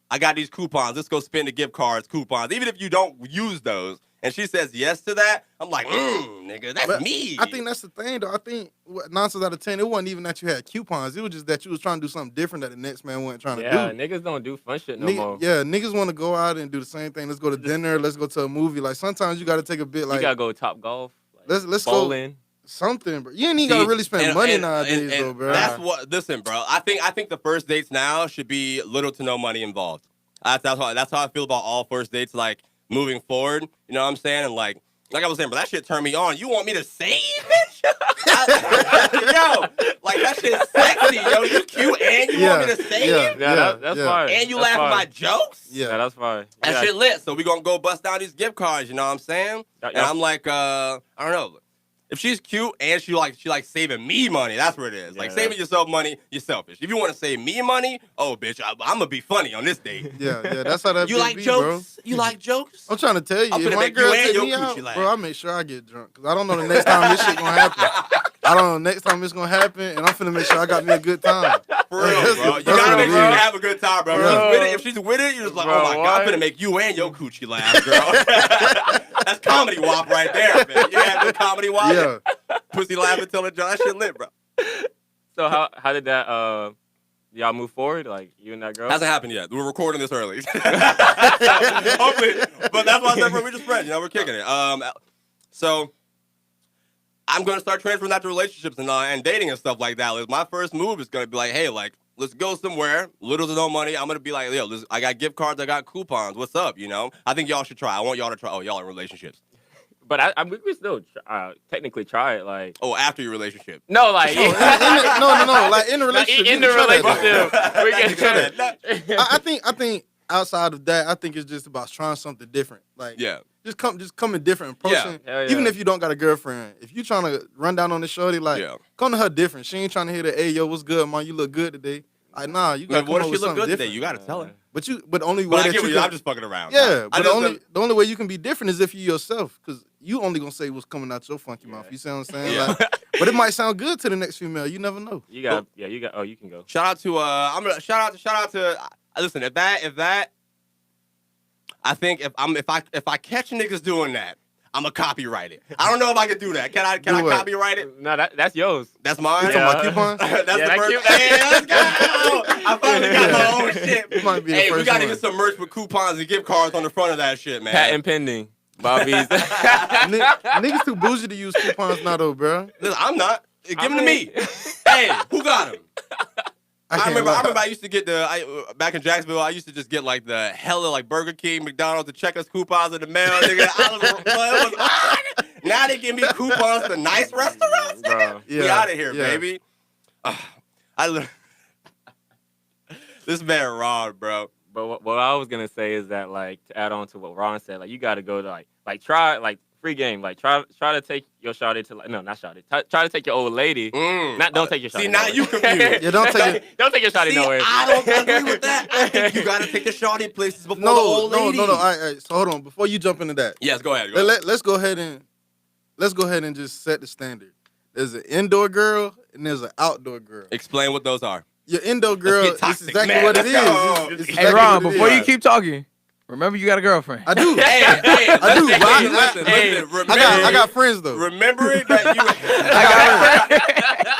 I got these coupons. Let's go spend the gift cards, coupons. Even if you don't use those, and she says yes to that, I'm like, nigga, that's me. I think that's the thing, though. I think 9 times out of 10, it wasn't even that you had coupons. It was just that you was trying to do something different that the next man wasn't trying to do. Yeah, niggas don't do fun shit no more. Yeah, niggas want to go out and do the same thing. Let's go to dinner. Let's go to a movie. Like, sometimes you got to take a bit, like. You got to go Top Golf. Like, let's bowling. Go something, bro. You ain't even got to really spend money nowadays, though, bro. That's what, listen, bro. I think the first dates now should be little to no money involved. That's how I feel about all first dates, like, moving forward. You know what I'm saying? And, like I was saying, bro, that shit turned me on. You want me to save, bitch? Yo, like, that shit's sexy, yo. You cute and you want me to save? Yeah, that's fine. And you that's laugh fine. at my jokes? Yeah, that's fine. That shit lit. So we gonna go bust down these gift cards, you know what I'm saying? And I'm like, I don't know. If she's cute and she like saving me money, that's what it is. Like, saving yourself money, you're selfish. If you want to save me money, oh, bitch, I'm gonna be funny on this date. Yeah, that's how that You like be, jokes? Bro. You like jokes? I'm trying to tell you, I'm if finna my make girl you and take your me out, coochie laugh. bro, I make sure I get drunk. Because I don't know the next time this shit gonna happen. I don't know the next time it's gonna happen, and I'm finna make sure I got me a good time. For real, bro. You gotta make sure you have a good time, bro. If she's with it, you're just like, Bro, oh my God, I'm finna make you and your coochie laugh, girl. That's comedy wop right there, man. You have the comedy wop? Yeah. Pussy laughing till it that shit lit, bro. So how did that y'all move forward? Like, you and that girl? Hasn't happened yet. We're recording this early. Hopefully. But that's why I said, bro, we're just friends. You know, we're kicking it. So I'm going to start transferring that to relationships and dating and stuff like that. Like, my first move is going to be like, hey, like, let's go somewhere, little to no money. I'm going to be like, yo, I got gift cards, I got coupons. What's up, you know? I think y'all should try. I want y'all to try. Oh, y'all in relationships. But we could still technically try it, like. Oh, after your relationship? No, like. No. Like, in a relationship. In the relationship. I think outside of that, I think it's just about trying something different. Like, just come in different approaching. Yeah. Even if you don't got a girlfriend, if you trying to run down on the shorty, like, come to her different. She ain't trying to hear that, hey, yo, what's good, man? You look good today. Like, nah, you got to come up with something different. Today? You got to tell her. But the only way that you I'm just fucking around. Yeah, but the only way you can be different is if you yourself, because you only gonna say what's coming out your funky mouth. You see what I'm saying? Yeah. Like, but it might sound good to the next female. You never know. You got. Oh, you can go. Shout out to shout out to. Listen, if that. I think if I catch niggas doing that, I'm gonna copyright it. I don't know if I can do that. Can I copyright it? No, that's yours. That's mine. You talking about coupons? That's the first. Hey, let's go. I finally got my own shit. Might be the Hey, we first gotta one. get some merch with coupons and gift cards on the front of that shit, man. Patent pending. Bobby's. Niggas too bougie to use coupons now, though, bro. Listen, I'm not. Give them to me. Hey, who got them? I remember I used to get back in Jacksonville, I used to just get like the hella like Burger King, McDonald's, the checkers coupons in the mail. Nigga. It was odd. Now they give me coupons to nice restaurants, nigga. We out of here, baby. This man Ron, bro. But what I was gonna say is that, like, to add on to what Ron said, like, you got to go to like try like free game, like try to take your shawty to not shawty, try to take your old lady. Don't take your shawty. See, now you confused. Don't take your shawty nowhere. I don't agree with that. I think you gotta take the shawty places before the old lady. No. All right, so hold on. Before you jump into that, yes, go ahead. Let's go ahead and just set the standard. There's an indoor girl and there's an outdoor girl. Explain what those are. Your indoor girl is exactly man. what it is. It's Hey, exactly Ron, what it before is. you keep talking, remember you got a girlfriend. I do. I do. Listen. I got friends though. Remembering that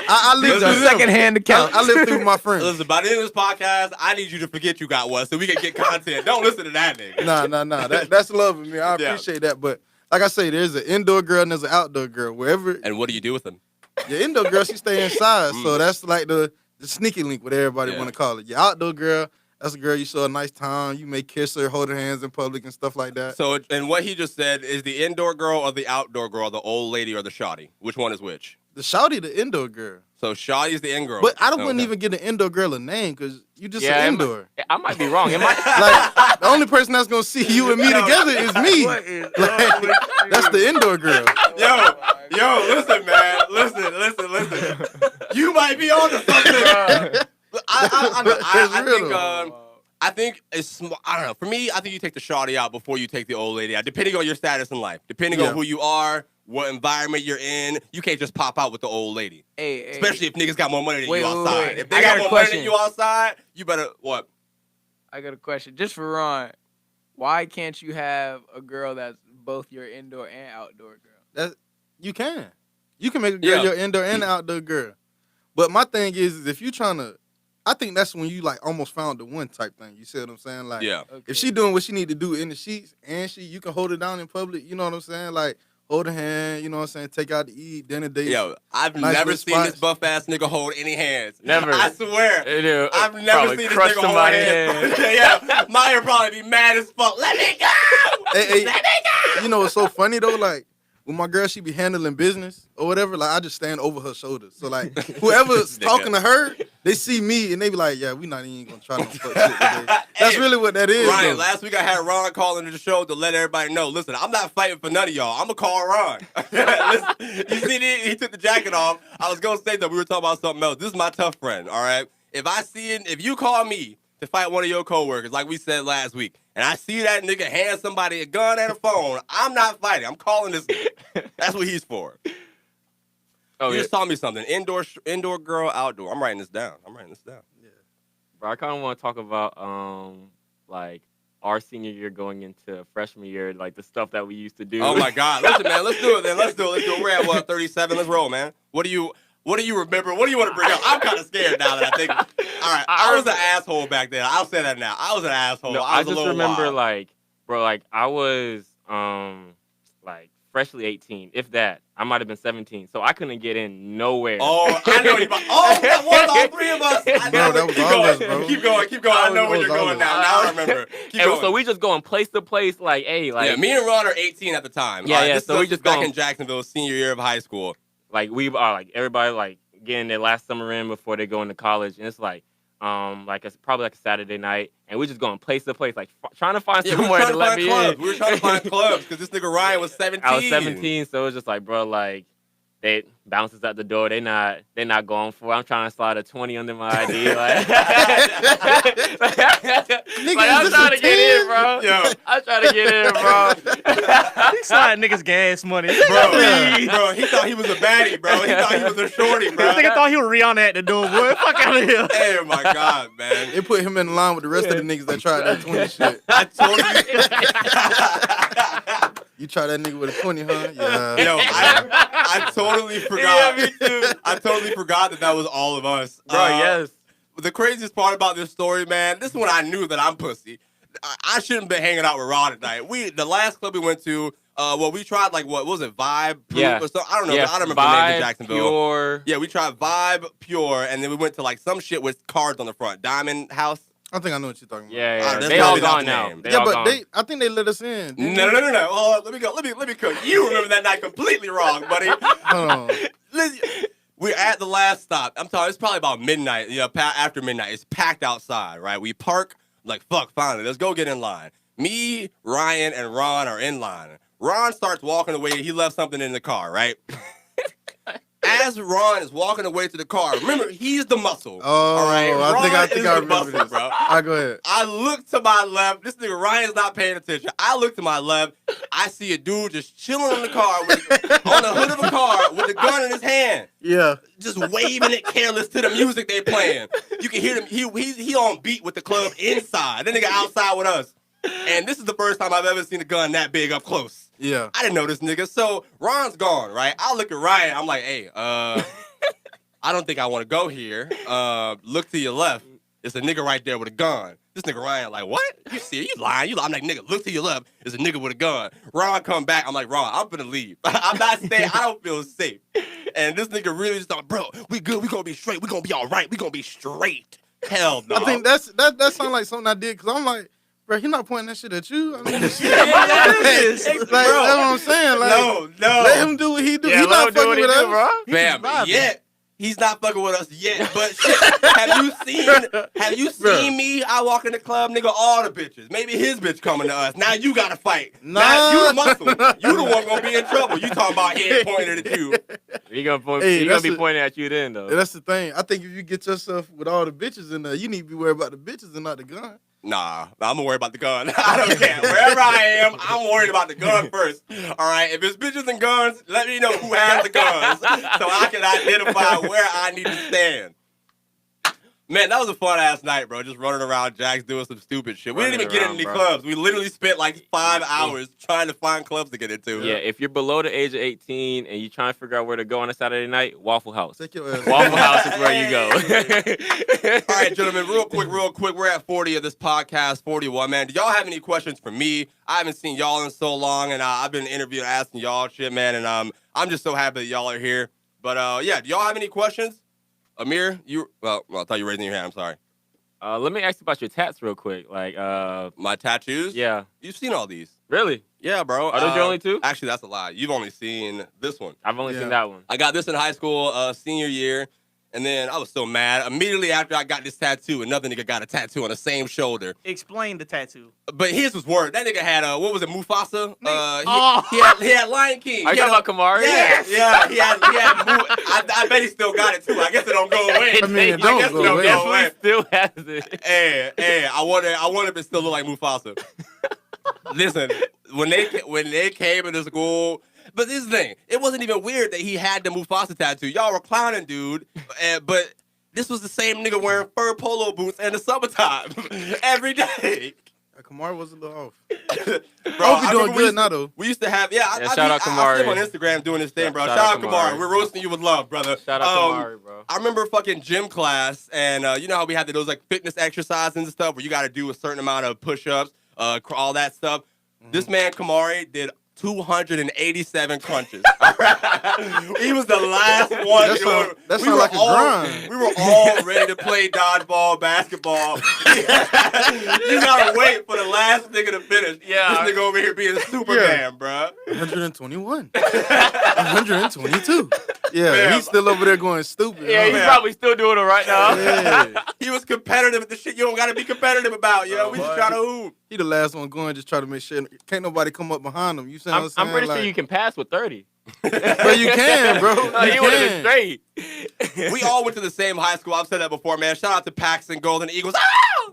I live These are secondhand accounts. I live through my friends. Listen, by the end of this podcast, I need you to forget you got one so we can get content. Don't listen to that nigga. Nah. That's love of me. I appreciate that. But like I say, there's an indoor girl and there's an outdoor girl. Wherever. And what do you do with them? Your indoor girl, she stay inside. So that's like the sneaky link, what everybody want to call it. Your outdoor girl, that's a girl you show a nice time. You may kiss her, hold her hands in public and stuff like that. So, and what he just said is the indoor girl or the outdoor girl, the old lady or the shawty? Which one is which? The shawty, the indoor girl. So Shawty's the in girl. But I wouldn't even give the indoor girl a name because you just an indoor. I might be wrong. It might like the only person that's gonna see you and me together is me. Like, that's the indoor girl. Yo, listen, man. Listen. You might be on to something. I think it's, I don't know. For me, I think you take the shawty out before you take the old lady out, depending on your status in life, depending on who you are, what environment you're in. You can't just pop out with the old lady. Especially if niggas got more money than you outside. If they got more money than you outside, you better, what? I got a question. Just for Ron, why can't you have a girl that's both your indoor and outdoor girl? You can make a girl your indoor and outdoor girl. But my thing is if you trying to, I think that's when you like almost found the one type thing. You see what I'm saying? Like, if she doing what she need to do in the sheets and you can hold it down in public, you know what I'm saying? Like, hold her hand, you know what I'm saying? Take out to eat, dinner date. Yo, I've never seen this buff ass nigga hold any hands. Never. I swear. I've never seen this nigga hold my hand. Yeah, Maya probably be mad as fuck. Let me go! Let me go! You know what's so funny though? Like, when my girl, she be handling business or whatever, like, I just stand over her shoulders. So, like, whoever's talking to her, they see me and they be like, yeah, we not even gonna try no fuck shit today. That's really what that is. Ryan, last week I had Ron calling the show to let everybody know, listen, I'm not fighting for none of y'all. I'm gonna call Ron. Listen, you see, he took the jacket off. I was gonna say that we were talking about something else. This is my tough friend, all right? If you call me to fight one of your coworkers, like we said last week, and I see that nigga hand somebody a gun and a phone, I'm not fighting. I'm calling this nigga. That's what he's for. You just taught me something. Indoor girl, outdoor. I'm writing this down. Yeah. Bro, I kind of want to talk about like our senior year going into freshman year, like the stuff that we used to do. Oh my God. Listen, man, let's do it then. Let's do it. We're at what, 37? Let's roll, man. What do you remember? What do you want to bring up? I'm kind of scared now that I think. All right, I was an asshole back then. I'll say that now. I was an asshole. No, I was just a little remember, wild. like, bro, like I was like freshly 18, if that. I might have been 17, so I couldn't get in nowhere. Oh, I know you. Oh, that was all three of us. I know. Bro, that was all us, bro. Keep going. I know where you're going now. Now I remember. Keep going. So we just going place to place, like, hey, like. Yeah, me and Ron are 18 at the time. So we just back going in Jacksonville, senior year of high school. Like we are, like everybody, like getting their last summer in before they go into college, and it's like it's probably like a Saturday night, and we're just going place to place, like trying to find somewhere to let me in. We were trying to find clubs because this nigga Ryan was 17. I was 17, so it was just like, bro, like they bounces at the door. They not going for it. I'm trying to slide a 20 under my ID. Like, I'm trying to get in, bro. Yo. I'm trying to get in, bro. He sliding niggas gas money. Bro, he thought he was a baddie, bro. He thought he was a shorty, bro. This nigga thought he was Rihanna at the door, boy. Fuck out of here. Hey, my God, man. They put him in line with the rest of the niggas that tried that 20 shit. I told you. You try that nigga with a 20, huh? Yeah. Yo, I totally forgot. Yeah, me too. I totally forgot that was all of us. Bro, yes. The craziest part about this story, man, this is when I knew that I'm pussy. I shouldn't be hanging out with Ron tonight. The last club we went to, we tried like what was it, Vibe? Yeah. Or something? I don't know. Yeah. I don't remember Vibe, the name in Jacksonville. Pure. Yeah, we tried Vibe, Pure, and then we went to like some shit with cards on the front. Diamond House. I think I know what you're talking about. Yeah. That's They all probably not gone the now. name. They Yeah, all but gone. I think they let us in. No. Hold on, let me go. Let me cook. You remember that night completely wrong, buddy. Hold on. Listen, we're at the last stop. I'm talking. It's probably about midnight. After midnight, it's packed outside. Right? We park. Like fuck. Finally, let's go get in line. Me, Ryan, and Ron are in line. Ron starts walking away. He left something in the car. Right? As Ron is walking away to the car, remember he's the muscle. Oh, all right? I think I remember muscle, this. bro. All right, go ahead. I look to my left. This nigga Ryan's not paying attention. I look to my left. I see a dude just chilling in the car on the hood of a car with a gun in his hand. Yeah. Just waving it careless to the music they playing. You can hear him. He on beat with the club inside. That nigga outside with us. And this is the first time I've ever seen a gun that big up close. Yeah. I didn't know this nigga. So Ron's gone, right? I look at Ryan. I'm like, hey, I don't think I want to go here. Look to your left. It's a nigga right there with a gun. This nigga Ryan like, what? You see, you lying. I'm like, nigga, look to your left. It's a nigga with a gun. Ron come back. I'm like, Ron, I'm finna leave. I'm not staying. I don't feel safe. And this nigga really just thought, bro, we good. We gonna be straight. We gonna be all right. We gonna be straight. Hell no. I think that sounds like something I did because I'm like, bro, Bro, he not pointing that shit at you. I mean, That is. like, that's what I'm saying. Like, No. let him do what he do. Yeah, He let not him do fucking what he with do, us. bro. Fam, yet. He's not fucking with us yet. But shit, have you seen me? I walk in the club, nigga, all the bitches. Maybe his bitch coming to us. Now you gotta fight. Nah. Now you the muscle. You the one gonna be in trouble. You talking about head pointed at you. He gonna Hey, be pointing at you then though. And that's the thing. I think if you get yourself with all the bitches in there, you need to be worried about the bitches and not the gun. Nah, I'm gonna worry about the gun. I don't care. Wherever I am, I'm worried about the gun first. All right, if it's bitches and guns, let me know who has the guns so I can identify where I need to stand. Man, that was a fun ass night, bro. Just running around Jax doing some stupid shit. We didn't even get in any clubs. We literally spent like 5 hours trying to find clubs to get into. Yeah, if you're below the age of 18 and you're trying to figure out where to go on a Saturday night, Waffle House. Take your ass. Waffle House is where you go. All right, gentlemen, real quick. We're at 40 of this podcast, 41, man. Do y'all have any questions for me? I haven't seen y'all in so long, and I've been interviewing, asking y'all shit, man, and I'm just so happy that y'all are here. But, yeah, do y'all have any questions? Amir, I thought you were raising your hand. I'm sorry. Let me ask you about your tats real quick. Like, my tattoos? Yeah. You've seen all these. Really? Yeah, bro. Are those your only two? Actually, that's a lie. You've only seen this one. I've only seen that one. I got this in high school, senior year. And then I was so mad. Immediately after I got this tattoo, another nigga got a tattoo on the same shoulder. Explain the tattoo. But his was worse. That nigga had what was it, Mufasa? He had Lion King. Are you talking about Kamari? Yeah. He had I bet he still got it too. I guess it don't go away. I mean, it don't go away. Definitely still has it. Hey, I wonder if it still look like Mufasa. Listen, when they came into school. But this is the thing. It wasn't even weird that he had the Mufasa tattoo. Y'all were clowning, dude. But this was the same nigga wearing fur polo boots in the summertime every day. Kamari was a little off. Bro, I hope you're doing good now, though. We used to have, shout out Kamari. I see him on Instagram doing his thing, bro. Shout out Kamari. We're roasting you with love, brother. Shout out Kamari, bro. I remember fucking gym class, and you know how we had those like fitness exercises and stuff where you got to do a certain amount of push-ups, all that stuff. Mm-hmm. This man, Kamari, did 287 crunches. He was the last one. That sounds like a grind. We were all ready to play dodgeball, basketball. You gotta wait for the last nigga to finish. Yeah. This nigga over here being Superman, bro. 121. 122. Yeah, Man. he's still over there going stupid. Yeah, he's probably still doing it right now. Yeah. He was competitive at the shit you don't gotta be competitive about, yo. We just try to hoop. He the last one going, just try to make sure can't nobody come up behind him. You see what I'm saying? I'm pretty sure you can pass with 30. Bro, you can, bro. You would have been straight. We all went to the same high school. I've said that before, man. Shout out to Paxton Golden Eagles.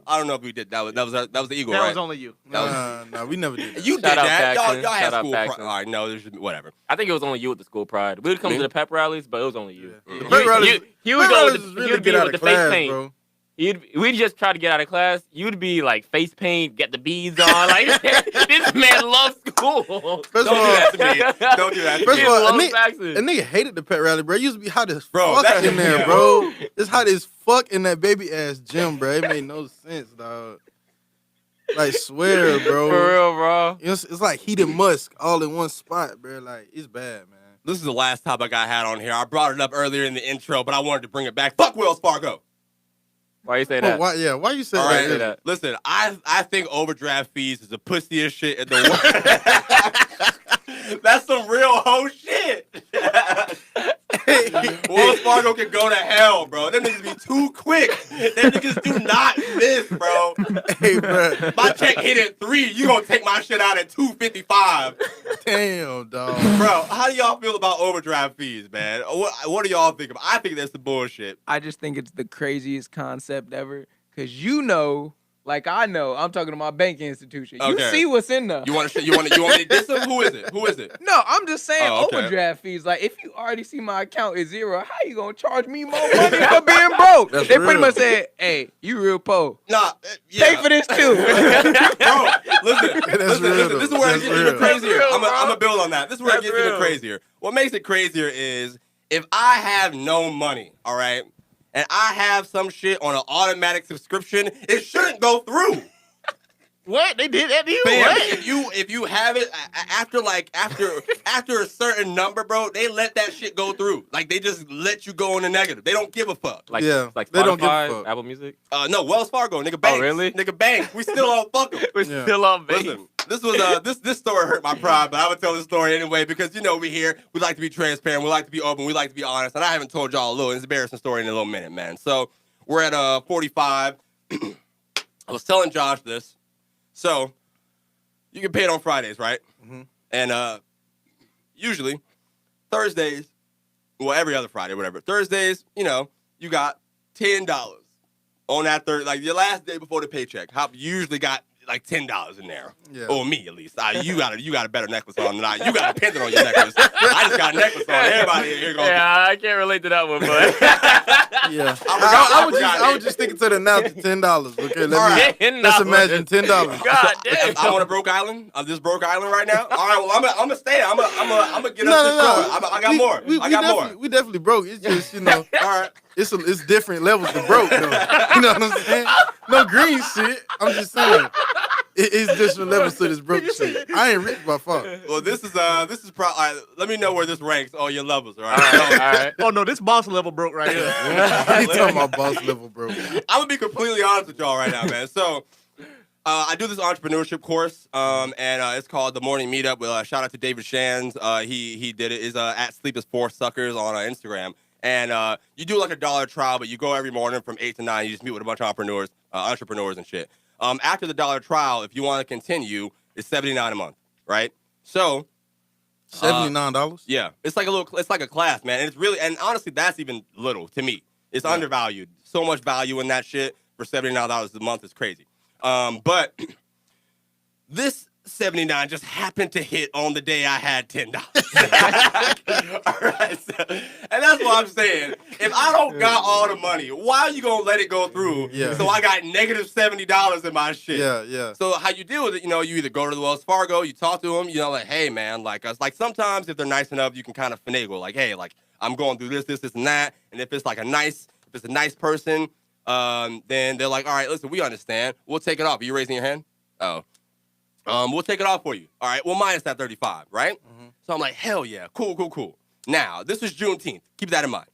I don't know if we did. That was the Eagle, That right? was only you. Nah, we never did that. You Shout did out that. Paxton. Y'all had Shout out school pride. Paxton. All right, no, there's whatever. I think it was only you with the school pride. We would come to the pep rallies, but it was only you. The pep rallies- He would pep go rallies with is the, really he would get be out with the of class, face paint. bro. We'd just try to get out of class. You'd be like face paint, get the beads on. Like this man loves school. First of all, Don't do that to me. Don't do that to First me. of all, loves a Paxton. nigga hated the pet rally, bro. It used to be hot as Bro, fuck that- in there, yeah. bro. It's hot as fuck in that baby ass gym, bro. It made no sense, dog. Like, swear, bro. For real, bro. It's like heated musk all in one spot, bro. Like, it's bad, man. This is the last topic I had on here. I brought it up earlier in the intro, but I wanted to bring it back. Fuck Wells Fargo. Why you say that? Why you say All that? right, that? listen, I think overdraft fees is the pussiest shit in the world. That's some real hoe shit. Wells Fargo can go to hell, bro. Them niggas be too quick. Them niggas do not miss, bro. Hey, bro. My check hit at 3. You gonna take my shit out at 255. Damn, dog. Bro, how do y'all feel about overdraft fees, man? What do y'all think of? I think that's the bullshit. I just think it's the craziest concept ever. Cause you know, like I know, I'm talking to my banking institution. You Okay. see what's in there. You want me to diss him? Who is it? Who is it? No, I'm just saying Oh, okay. overdraft fees. Like, if you already see my account is zero, how you gonna charge me more money for being broke? That's They pretty real. much said, "Hey, you real poor. Nah, yeah. Pay for this too." Bro, listen. real, This is where it that's gets even real. crazier. That's real, I'm bro. gonna build on that. This is where it That's gets even real. crazier. What makes it crazier is if I have no money, all right, and I have some shit on an automatic subscription, it shouldn't go through. What? They did that to you? Fam, What? if you have it after a certain number, bro, they let that shit go through. Like they just let you go in the negative. They don't give a fuck. Like like Spotify, they don't give a fuck. Apple Music. No, Wells Fargo, nigga, banks. Oh, really? Nigga, banks. We still on fuck 'em. We're still on base. Listen, this was this story hurt my pride, but I would tell this story anyway because we here. We like to be transparent. We like to be open. We like to be honest. And I haven't told y'all a little embarrassing story in a little minute, man. So we're at 45. I was telling Josh this. So you get paid on Fridays, right? Mm-hmm. And usually Thursdays, well, every other Friday, whatever. Thursdays, you got $10 on that like your last day before the paycheck. You usually got like $10 in there. Yeah. Or me at least. You got a better necklace on than I. You got a pendant on your necklace. I just got a necklace on. Everybody here goes. Yeah, I can't relate to that one, but yeah. I was just sticking to the now to $10. Okay, let's imagine $10. God damn. I'm on a broke island. I'm this broke island right now. All right, well, I'm gonna stay. I'm gonna get up this story. I got more. I got more. We definitely broke. It's just all right. It's different levels of broke though. You know what I'm saying? No green shit. I'm just saying. It's different levels to this broke shit. I ain't rich by far. Well, this is probably. Let me know where this ranks on your levels. All right. All right. Oh no, this boss level broke right here. You talking about boss level broke? I'm gonna be completely honest with y'all right now, man. So. I do this entrepreneurship course, and it's called The Morning Meetup. With shout out to David Shands. He did it. Is at Sleep is for Suckers on Instagram. And you do like a $1 trial, but you go every morning from 8 to 9. You just meet with a bunch of entrepreneurs and shit. After the $1 trial, if you want to continue, it's $79 a month, right? So $79. Yeah, it's like a class, man. And it's really, and honestly, that's even little to me. It's undervalued. So much value in that shit for $79 a month is crazy. But this 79 just happened to hit on the day I had $10. All right, and that's what I'm saying. If I don't got all the money, why are you gonna let it go through? Yeah. So I got negative $70 in my shit. Yeah. So how you deal with it? You either go to the Wells Fargo, you talk to them, like, hey man, like sometimes if they're nice enough, you can kind of finagle, like, hey, like I'm going through this, and that, and if it's a nice person. Then they're like, all right, listen, we understand. We'll take it off. Are you raising your hand? Oh. We'll take it off for you. All right, well, minus that 35, right? Mm-hmm. So I'm like, hell yeah, cool. Now, this is Juneteenth. Keep that in mind.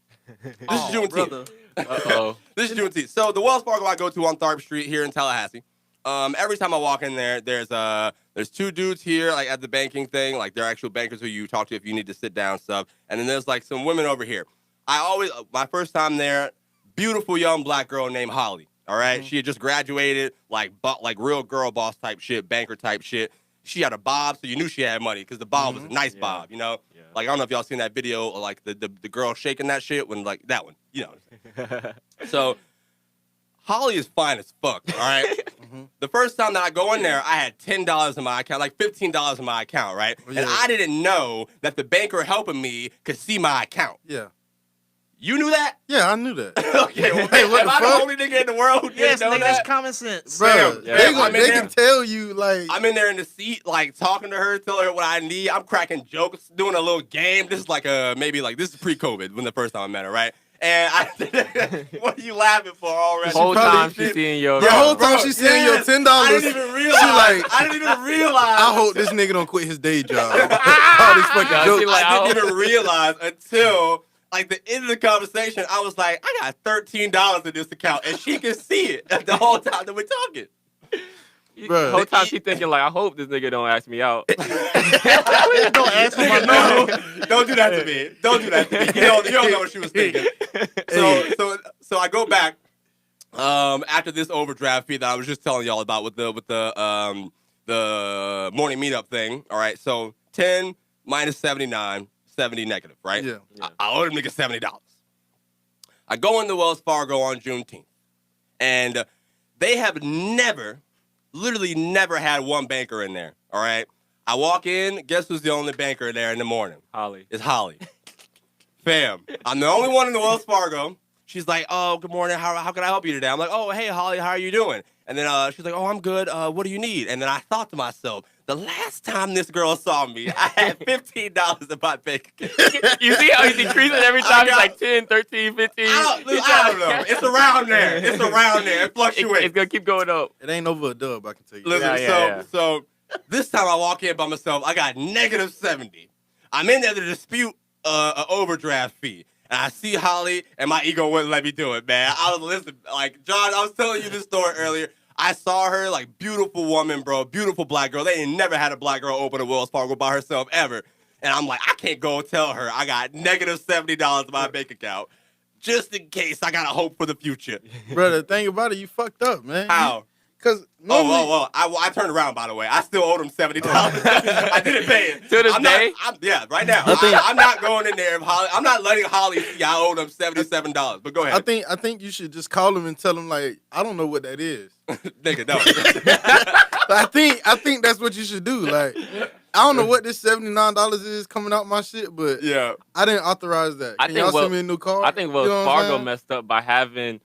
This is Juneteenth. Uh-oh. This is Juneteenth. So the Wells Fargo I go to on Tharp Street here in Tallahassee, every time I walk in there, there's two dudes here, like at the banking thing, like they're actual bankers who you talk to if you need to sit down stuff. And then there's like some women over here. My first time there, beautiful young black girl named Holly. All right, She had just graduated, like real girl boss type shit, banker type shit. She had a bob, so you knew she had money because the bob was a nice bob, Yeah. Like I don't know if y'all seen that video of like the girl shaking that shit when like that one, So Holly is fine as fuck. All right. The first time that I go in there, I had $10 in my account, like $15 in my account, right? Yeah. And I didn't know that the banker helping me could see my account. Yeah. You knew that? Yeah, I knew that. Okay, well, hey, what am I the only nigga in the world who didn't know that? That's common sense. Bro, they can tell you, like... I'm in there in the seat, like, talking to her, telling her what I need. I'm cracking jokes, doing a little game. This is like this is pre-COVID when the first time I met her, right? And what are you laughing for already? The whole time she's seeing your... The whole time she's seeing your $10. I didn't even realize. I hope this nigga don't quit his day job. All these fucking jokes. I didn't even realize until... Like the end of the conversation, I was like, I got $13 in this account, and she can see it the whole time that we're talking. The whole time she thinking like, I hope this nigga don't ask me out. Don't ask me no. Don't do that to me. Don't do that to me. You don't know what she was thinking. So I go back after this overdraft fee that I was just telling y'all about with the morning meetup thing. All right, so 10 minus 79. 70 negative, right? Yeah. I owe them niggas $70. I go into Wells Fargo on Juneteenth, and they have literally never had one banker in there, all right? I walk in, guess who's the only banker there in the morning? Holly. It's Holly. Fam, I'm the only one in the Wells Fargo. She's like, oh, good morning, how can I help you today? I'm like, oh, hey, Holly, how are you doing? And then she's like, oh, I'm good. What do you need? And then I thought to myself, the last time this girl saw me, I had $15 in my bank account. You see how he's decreasing every time? He's like 10, 13, 15. I don't know. It's around there. It's around there. It fluctuates. It's going to keep going up. It ain't over a dub, I can tell you. Listen, so this time I walk in by myself, I got negative 70. I'm in there to dispute an overdraft fee. And I see Holly, and my ego wouldn't let me do it, man. I was listening, like, John, I was telling you this story earlier. I saw her, like, beautiful woman, bro, beautiful black girl. They ain't never had a black girl open a Wells Fargo by herself ever. And I'm like, I can't go tell her I got negative $70 in my bank account just in case I got to hope for the future. Brother, think about it. You fucked up, man. How? Because I turned around, by the way. I still owed him $70. I didn't pay it. To this day? Right now. I'm not going in there. I'm not letting Holly see I owed him $77. But go ahead. I think you should just call him and tell him, like, I don't know what that is. Nigga, no. I think that's what you should do. Like, I don't know what this $79 is coming out my shit, but yeah, I didn't authorize that. Can y'all send me a new card? I think Wells Fargo messed up by having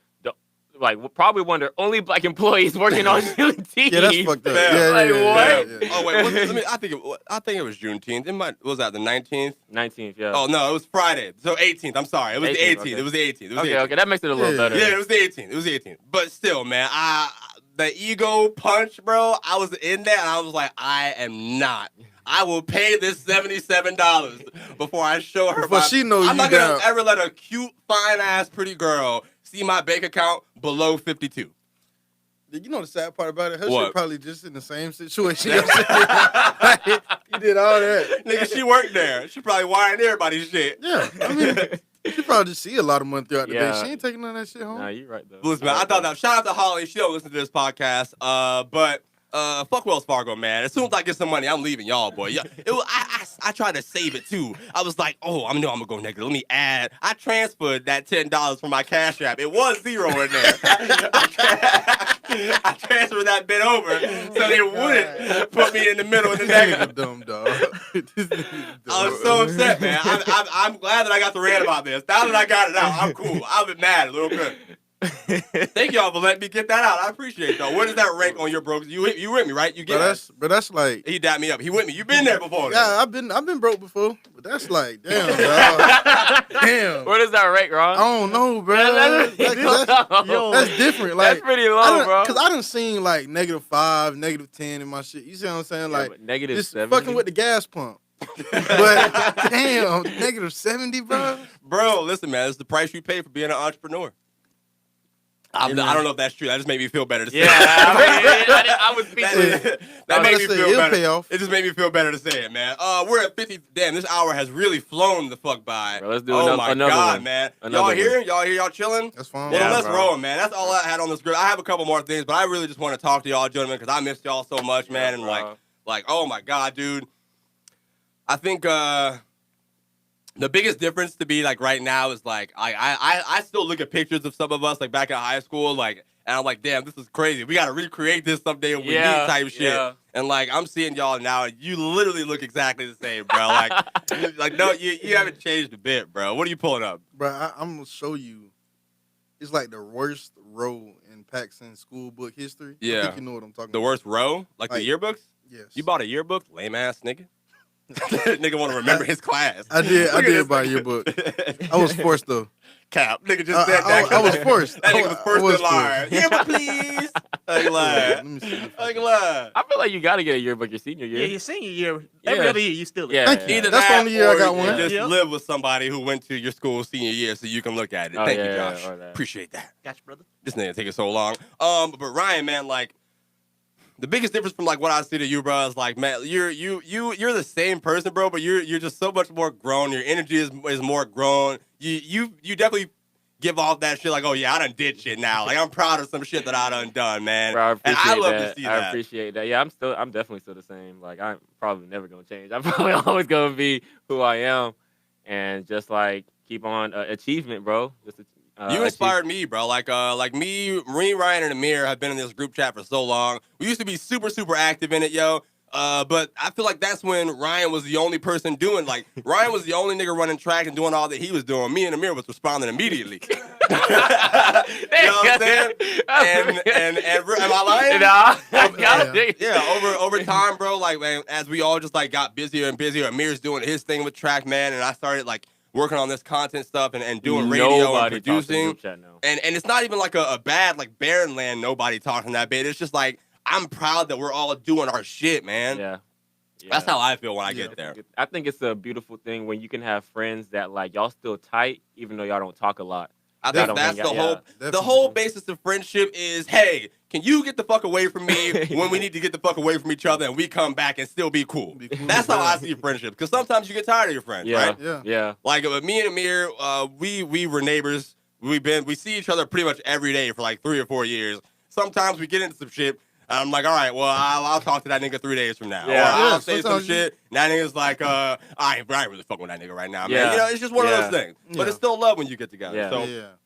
probably one of their only black employees working on Juneteenth. Yeah, that's fucked up. What? Yeah. Oh wait, I think it was Juneteenth. Was that the 19th? 19th, yeah. Oh no, it was Friday. So 18th. I'm sorry, it was the 18th. Okay. It was the 18th. Okay, that makes it a little better. Yeah, it was the 18th. It was the 18th. But still, man, the ego punch, bro. I was in there and I was like, I am not. I will pay this $77 before I show her. Before she knows I'm not gonna ever let a cute, fine ass, pretty girl see my bank account below 52. You know the sad part about it? Her What? shit probably just in the same situation. You did all that. Nigga, she worked there. She probably wiring everybody's shit. Yeah, I mean, she probably just see a lot of money throughout the day. She ain't taking none of that shit home. Nah, you right, though. Listen, man, I thought that. Shout out to Holly. She don't listen to this podcast. But fuck Wells Fargo, man. As soon as I get some money, I'm leaving y'all, boy. Yeah, I tried to save it too. I was like, oh, I'm gonna go negative. Let me add. I transferred that $10 from my Cash App. It was zero in there. I transferred that bit over so they wouldn't put me in the middle of the negative. Dumb dog. I was so upset, man. I'm glad that I got to rant about this. Now that I got it out, I'm cool. I've been mad a little bit. Thank y'all for letting me get that out. I appreciate it, though. Where does that rank on your broke? You with me, right? You get it. But that's like he dapped me up. He with me. You been there before? Yeah, I've been broke before. But that's like damn, dog. Damn. Where does that rank, Ron? I don't know, bro. That's different. Like that's pretty low, bro. Because I done seen like -5, -10 in my shit. You see what I'm saying? Like negative just 70? fucking with the gas pump. But damn, -70, bro. Bro, listen, man. It's the price you pay for being an entrepreneur. I don't know if that's true. That just made me feel better to say. Yeah, I was speaking. That made me feel better. Pay off. It just made me feel better to say it, man. We're at 50. Damn, this hour has really flown the fuck by. Bro, let's do oh another my God, one. Man. Y'all here? Y'all here? Y'all chilling? That's fine. Well, Yeah, let's bro. roll, man. That's all I had on this group. I have a couple more things, but I really just want to talk to y'all, gentlemen, because I missed y'all so much, man. And like, oh my God, dude. I think the biggest difference to me, like right now, is like I still look at pictures of some of us like back in high school, like. And I'm like, damn, this is crazy. We got to recreate this someday when we meet type shit. Yeah. And, like, I'm seeing y'all now, and you literally look exactly the same, bro. Like, no, you haven't changed a bit, bro. What are you pulling up? Bro, I'm going to show you. It's like the worst row in Paxson school book history. Yeah. I think you know what I'm talking about. The worst row? Like the yearbooks? Yes. You bought a yearbook? Lame-ass nigga. Nigga want to remember his class. I did buy a yearbook. I was forced, though. Cap. Nigga just said that. I was forced. That nigga was first in line. Yearbook, please. I ain't lying. Let me see. I ain't lying. I feel like you got to get a yearbook your senior year. Yeah, your senior year. Every other year, you still Yeah. Thank you. Either That's the only year I got or one. you just live with somebody who went to your school senior year so you can look at it. Oh, Thank you, yeah, Josh. or that. Appreciate that. Gotcha, brother. This nigga taking so long. But Ryan, man, like the biggest difference from like what I see to you, bro, is like, man, you're the same person, bro, but you're just so much more grown. Your energy is more grown. You definitely give off that shit like, oh yeah, I done did shit now. Like I'm proud of some shit that I done, man. Bro, and I love to see that. I appreciate that. Yeah, I'm definitely still the same. Like I'm probably never gonna change. I'm probably always gonna be who I am, and just like keep on achievement, bro. Just you inspired me, bro. Like me, Ryan, and Amir have been in this group chat for so long. We used to be super, super active in it, yo. But I feel like that's when Ryan was the only person doing, like, Ryan was the only nigga running track and doing all that he was doing. Me and Amir was responding immediately. You know what I'm saying? And am I lying? Yeah, over time, bro, like, man, as we all just, like, got busier and busier, Amir's doing his thing with track, man, and I started, like, working on this content stuff and doing radio and producing. And it's not even like a bad, like, barren land, nobody talking that bit. It's just like, I'm proud that we're all doing our shit, man. Yeah. That's how I feel when I get there. I think it's a beautiful thing when you can have friends that like y'all still tight, even though y'all don't talk a lot. I think that's the whole basis of friendship is, hey, can you get the fuck away from me when we need to get the fuck away from each other and we come back and still be cool? That's how I see friendship. Because sometimes you get tired of your friends, right? Yeah. Like me and Amir, we were neighbors. We see each other pretty much every day for like 3 or 4 years. Sometimes we get into some shit. I'm like, all right, well, I'll talk to that nigga 3 days from now. Yeah. Or I'll say some shit. And that nigga's like, I ain't really fucking with that nigga right now, man. You know, it's just one of those things. But it's still love when you get together. So,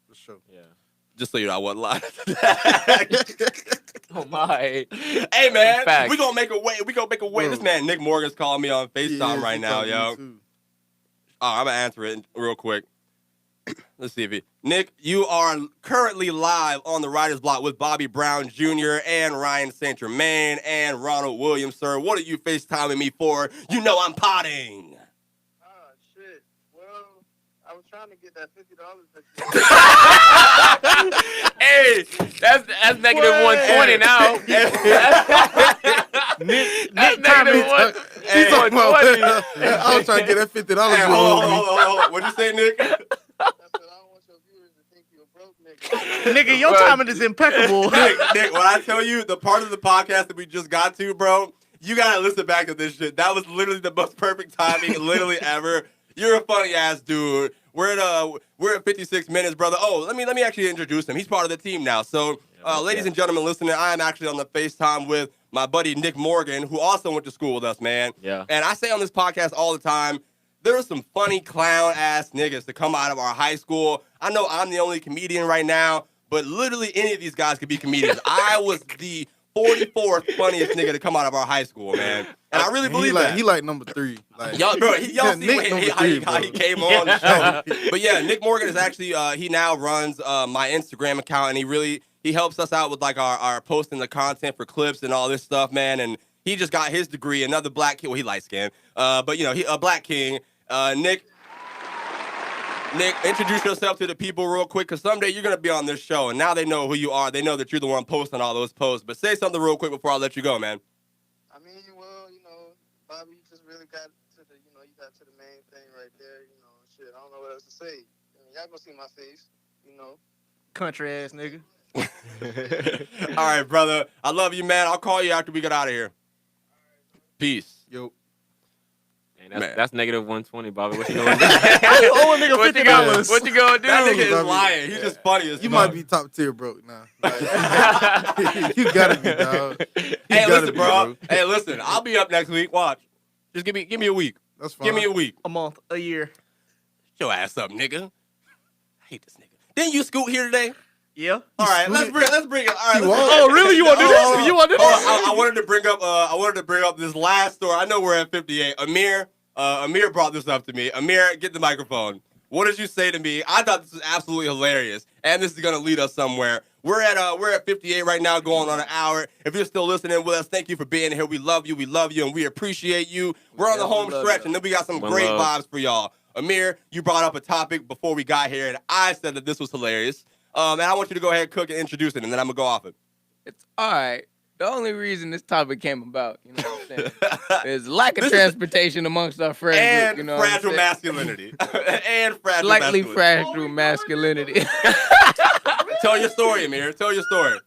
for sure. Yeah. Just so you know, I wasn't lying. Oh my. Hey man, we gonna make a way. We gonna make a way. This man Nick Morgan's calling me on FaceTime right now, yo. I'm gonna answer it real quick. Let's see if Nick, you are currently live on the Writer's Block with Bobby Brown Jr. and Ryan St. Germain and Ronald Williams, sir. What are you FaceTiming me for? You know I'm potting. Shit. Well, I was trying to get that $50. Hey, that's negative 120 now. Nick negative 120. I was trying to get that $50. Hey, hold on. What'd you say, Nick? Nigga, your timing is impeccable. Nick, when I tell you the part of the podcast that we just got to, bro, you gotta listen back to this shit. That was literally the most perfect timing, literally ever. You're a funny ass dude. We're at 56 minutes, brother. Oh, let me actually introduce him. He's part of the team now. So, ladies and gentlemen, listening, I am actually on the FaceTime with my buddy Nick Morgan, who also went to school with us, man. Yeah. And I say on this podcast all the time, there are some funny clown-ass niggas that come out of our high school. I know I'm the only comedian right now, but literally any of these guys could be comedians. I was the 44th funniest nigga to come out of our high school, man. And I really believe that. He like number 3. Like, y'all see how he came on the show. But yeah, Nick Morgan is actually, he now runs my Instagram account, and he helps us out with like our posting the content for clips and all this stuff, man. And he just got his degree, another black kid. Well, he light-skinned. But, you know, he a black king. Nick, introduce yourself to the people real quick, because someday you're going to be on this show, and now they know who you are. They know that you're the one posting all those posts. But say something real quick before I let you go, man. I mean, well, you know, Bobby, you just really got to the, you know, you got to the main thing right there. You know, shit, I don't know what else to say. I mean, y'all gonna see my face, you know. Country ass nigga. All right, brother. I love you, man. I'll call you after we get out of here. Peace. Yo. That's negative 120, Bobby. What you gonna do? Oh, nigga, $50. What you gonna do? That nigga is lying. He's just funny as fuck. You might be top tier broke now. Like, you gotta be, dog. Hey, listen, bro. Hey, listen. I'll be up next week. Watch. Just give me a week. That's fine. Give me a week. A month. A year. Shut your ass up, nigga. I hate this nigga. Didn't you scoot here today? Yeah. All right, let's bring it. All right. Oh, really? You want to do this? You want to do this? I wanted to bring up this last story. I know we're at 58. Amir brought this up to me. Amir, get the microphone. What did you say to me? I thought this was absolutely hilarious, and this is gonna lead us somewhere. We're at 58 right now, going on an hour. If you're still listening with us, thank you for being here. We love you, and we appreciate you. We're on the home stretch, and then we got some great vibes for y'all. Amir, you brought up a topic before we got here, and I said that this was hilarious. And I want you to go ahead, Cook, and introduce it, and then I'm gonna go off it. It's all right. The only reason this topic came about, you know what I'm saying, is lack of transportation amongst our friends. And you know fragile masculinity. And fragile Slightly masculinity. fragile masculinity. Tell your story, Amir. Tell your story.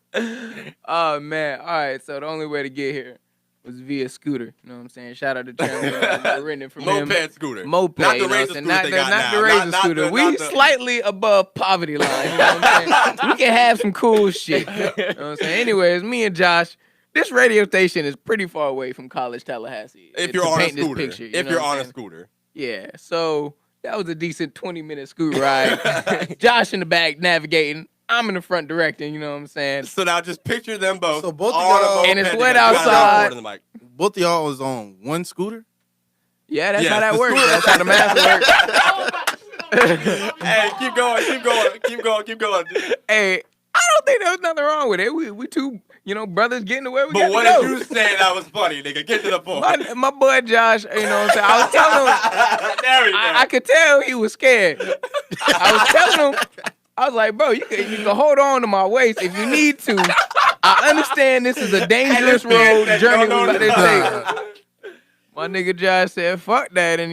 Oh, man. All right, so the only way to get here was via scooter. You know what I'm saying? Shout out to Germain. Renting from him. Moped scooter. Moped. Not the you know razor what I'm scooter they got not the now. razor Not scooter. the- We not the- slightly above poverty line. You know what I'm saying? We can have some cool shit. You know what I'm saying? Anyways, me and Josh, this radio station is pretty far away from College, Tallahassee. If you're on a paint this scooter. picture, If know you're what I'm on a saying? scooter. Yeah, so that was a decent 20-minute scoot ride. Josh in the back navigating. I'm in the front directing. You know what I'm saying? So now just picture them both. So both of on a y'all- moped And it's together. wet You gotta outside. record in the mic. Both of y'all was on one scooter? Yeah, that's Yeah, how that the works. scooter- That's how the math works. Hey, keep going. Hey, I don't think there was nothing wrong with it. We two, brothers getting to where we But got what to go. did you say that was funny, nigga? Get to the point. My boy Josh, you know what I'm saying? I was telling him, There we go. I could tell he was scared. I was telling him, I was like, bro, you can hold on to my waist if you need to. I understand this is a dangerous road journey we're about to take. My nigga Josh said, fuck that, and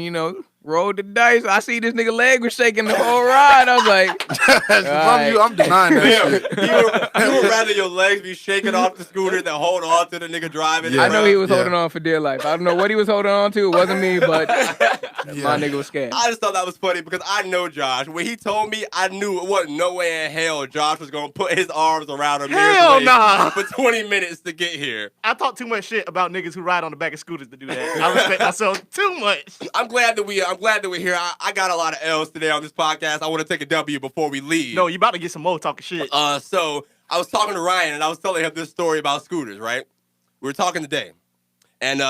rolled the dice. I see this nigga leg was shaking the whole ride. I was like, If I'm you, I'm denying that shit. You would rather your legs be shaking off the scooter than hold on to the nigga driving. Yeah. I know he was holding on for dear life. I don't know what he was holding on to. It wasn't me, but my nigga was scared. I just thought that was funny because I know Josh. When he told me, I knew it wasn't no way in hell Josh was going to put his arms around a Hell nah. for 20 minutes to get here. I talk too much shit about niggas who ride on the back of scooters to do that. I respect myself too much. I'm glad that we're here. I got a lot of L's today on this podcast. I want to take a W before we leave. No, you about to get some more talking shit. So I was talking to Ryan and I was telling him this story about scooters, right? We were talking today. And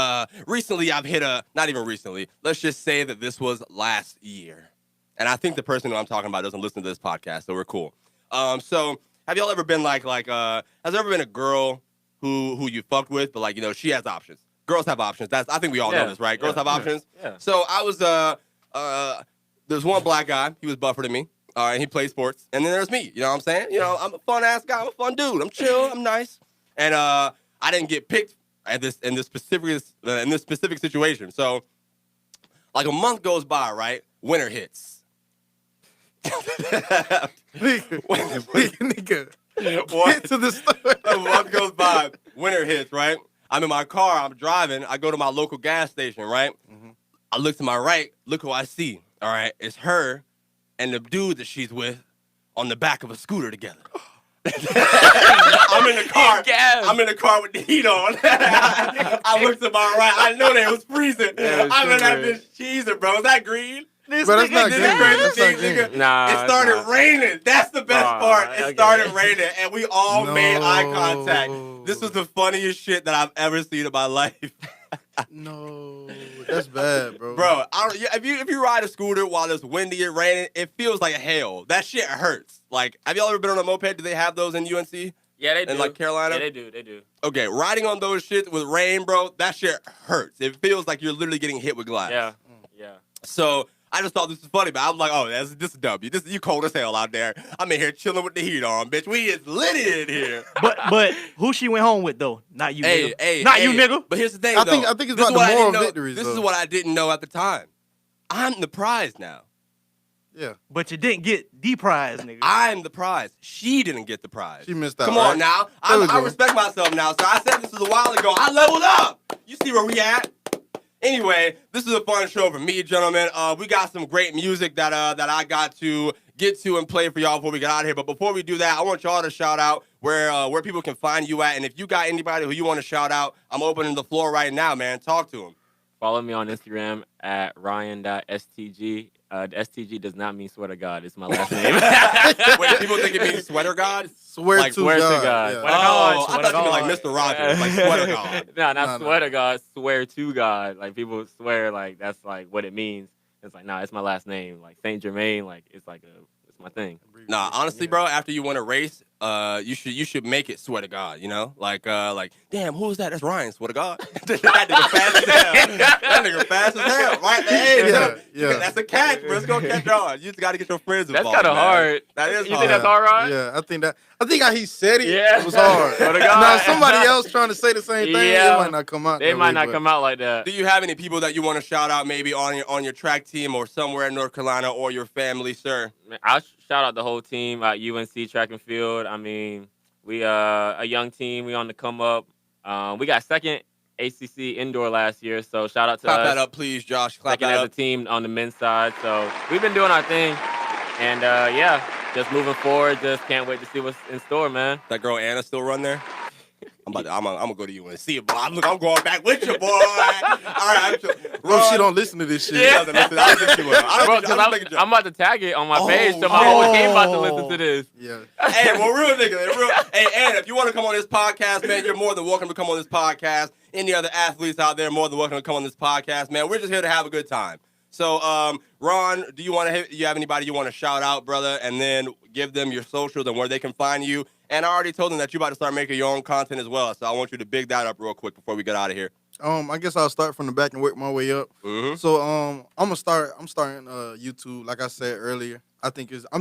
recently I've hit not even recently, let's just say that this was last year. And I think the person who I'm talking about doesn't listen to this podcast, so we're cool. So have y'all ever been has there ever been a girl who you fucked with, but she has options? Girls have options. I think we all know this, right? Girls have options. Yeah. So I was there's one black guy. He was buffer than me. And he plays sports. And then there's me. You know what I'm saying? I'm a fun ass guy. I'm a fun dude. I'm chill. I'm nice. And I didn't get picked in this specific situation. So like a month goes by, right? Winter hits. Nigga. What? Get to the story. A month goes by. Winter hits, right? I'm in my car. I'm driving. I go to my local gas station, right? Mm-hmm. I look to my right. Look who I see. All right. It's her and the dude that she's with on the back of a scooter together. I'm in the car. I'm in the car with the heat on. I look to my right. I know they was freezing. I'm in that bitch cheesing, bro. Is that green? Bro, that's not green. That's not green. Nah, It started raining. That's the best part. It started raining, and we all made eye contact. This was the funniest shit that I've ever seen in my life. No, that's bad, bro. Bro, if you ride a scooter while it's windy and raining, it feels like hell. That shit hurts. Like, have y'all ever been on a moped? Do they have those in UNC? Yeah, they do. In Carolina? Yeah, they do. Okay, riding on those shits with rain, bro, that shit hurts. It feels like you're literally getting hit with glass. Yeah. So I just thought this was funny, but I was like, oh, this is W. You cold as hell out there. I'm in here chilling with the heat on, bitch. We is lit in here. But who she went home with though? Not you, nigga. Hey, Not you, nigga. But here's the thing, I though. think it's This about is what the I moral didn't know- victories. This though. is what I didn't know at the time. I'm the prize now. Yeah. But you didn't get the prize, nigga. I'm the prize. She didn't get the prize. She missed out. Come right? on now. There we I go. respect myself now. So I said this was a while ago. I leveled up. You see where we at? Anyway, this is a fun show for me, gentlemen. We got some great music that I got to get to and play for y'all before we get out of here. But before we do that, I want y'all to shout out where people can find you at. And if you got anybody who you want to shout out, I'm opening the floor right now, man. Talk to them. Follow me on Instagram at ryan.stg. The STG does not mean swear to God. It's my last name. Wait, people think it means sweater God? Swear Like, to swear God. to God. Yeah. Swear to God, Oh, I swear thought to you meant like God. Mr. Rogers, like swear to God. No, not No. swear to God. Swear to God. Like people swear, like that's like what it means. It's like, nah, it's my last name. Like Saint Germain. Like it's my thing. Nah, honestly, bro, after you win a race, you should make it swear to God, you know? Like, damn, who is that? That's Ryan, swear to God. that nigga fast as hell. That nigga fast as hell. Right? Hey, Yeah. That's a catch, bro. It's gonna catch on. You just gotta get your friends That's involved. kind of man. hard. That is You hard. think that's hard, Ryan? Yeah, I think how he said it Yeah. was hard. Swear to God. Now, somebody else trying to say the same thing, Yeah. it might not come out. They that might way, not but- come out like that. Do you have any people that you want to shout out maybe on your track team or somewhere in North Carolina or your family, sir? I'll shout out the whole team at UNC Track and Field. I mean, we a young team. We on the come up. We got second ACC indoor last year, so shout out to Clap us. that up, please, Josh. Clap Second that as up. a team on the men's side. So we've been doing our thing, and yeah, just moving forward. Just can't wait to see what's in store, man. That girl Anna still run there? I'm gonna go to you and see it, boy. I'm going back with you, boy. All right, Bro, she don't listen to this shit. Yeah. Bro, because I'm about to tag it on my page, so my whole team about to listen to this. Yeah. Hey, well, real nigga. Hey, and if you want to come on this podcast, man, you're more than welcome to come on this podcast. Any other athletes out there, more than welcome to come on this podcast, man. We're just here to have a good time. So, Ron, do you have anybody you want to shout out, brother, and then give them your socials and where they can find you? And I already told them that you about to start making your own content as well, so I want you to big that up real quick before we get out of here. I guess I'll start from the back and work my way up. Mm-hmm. So I'm starting YouTube, like I said earlier. I'm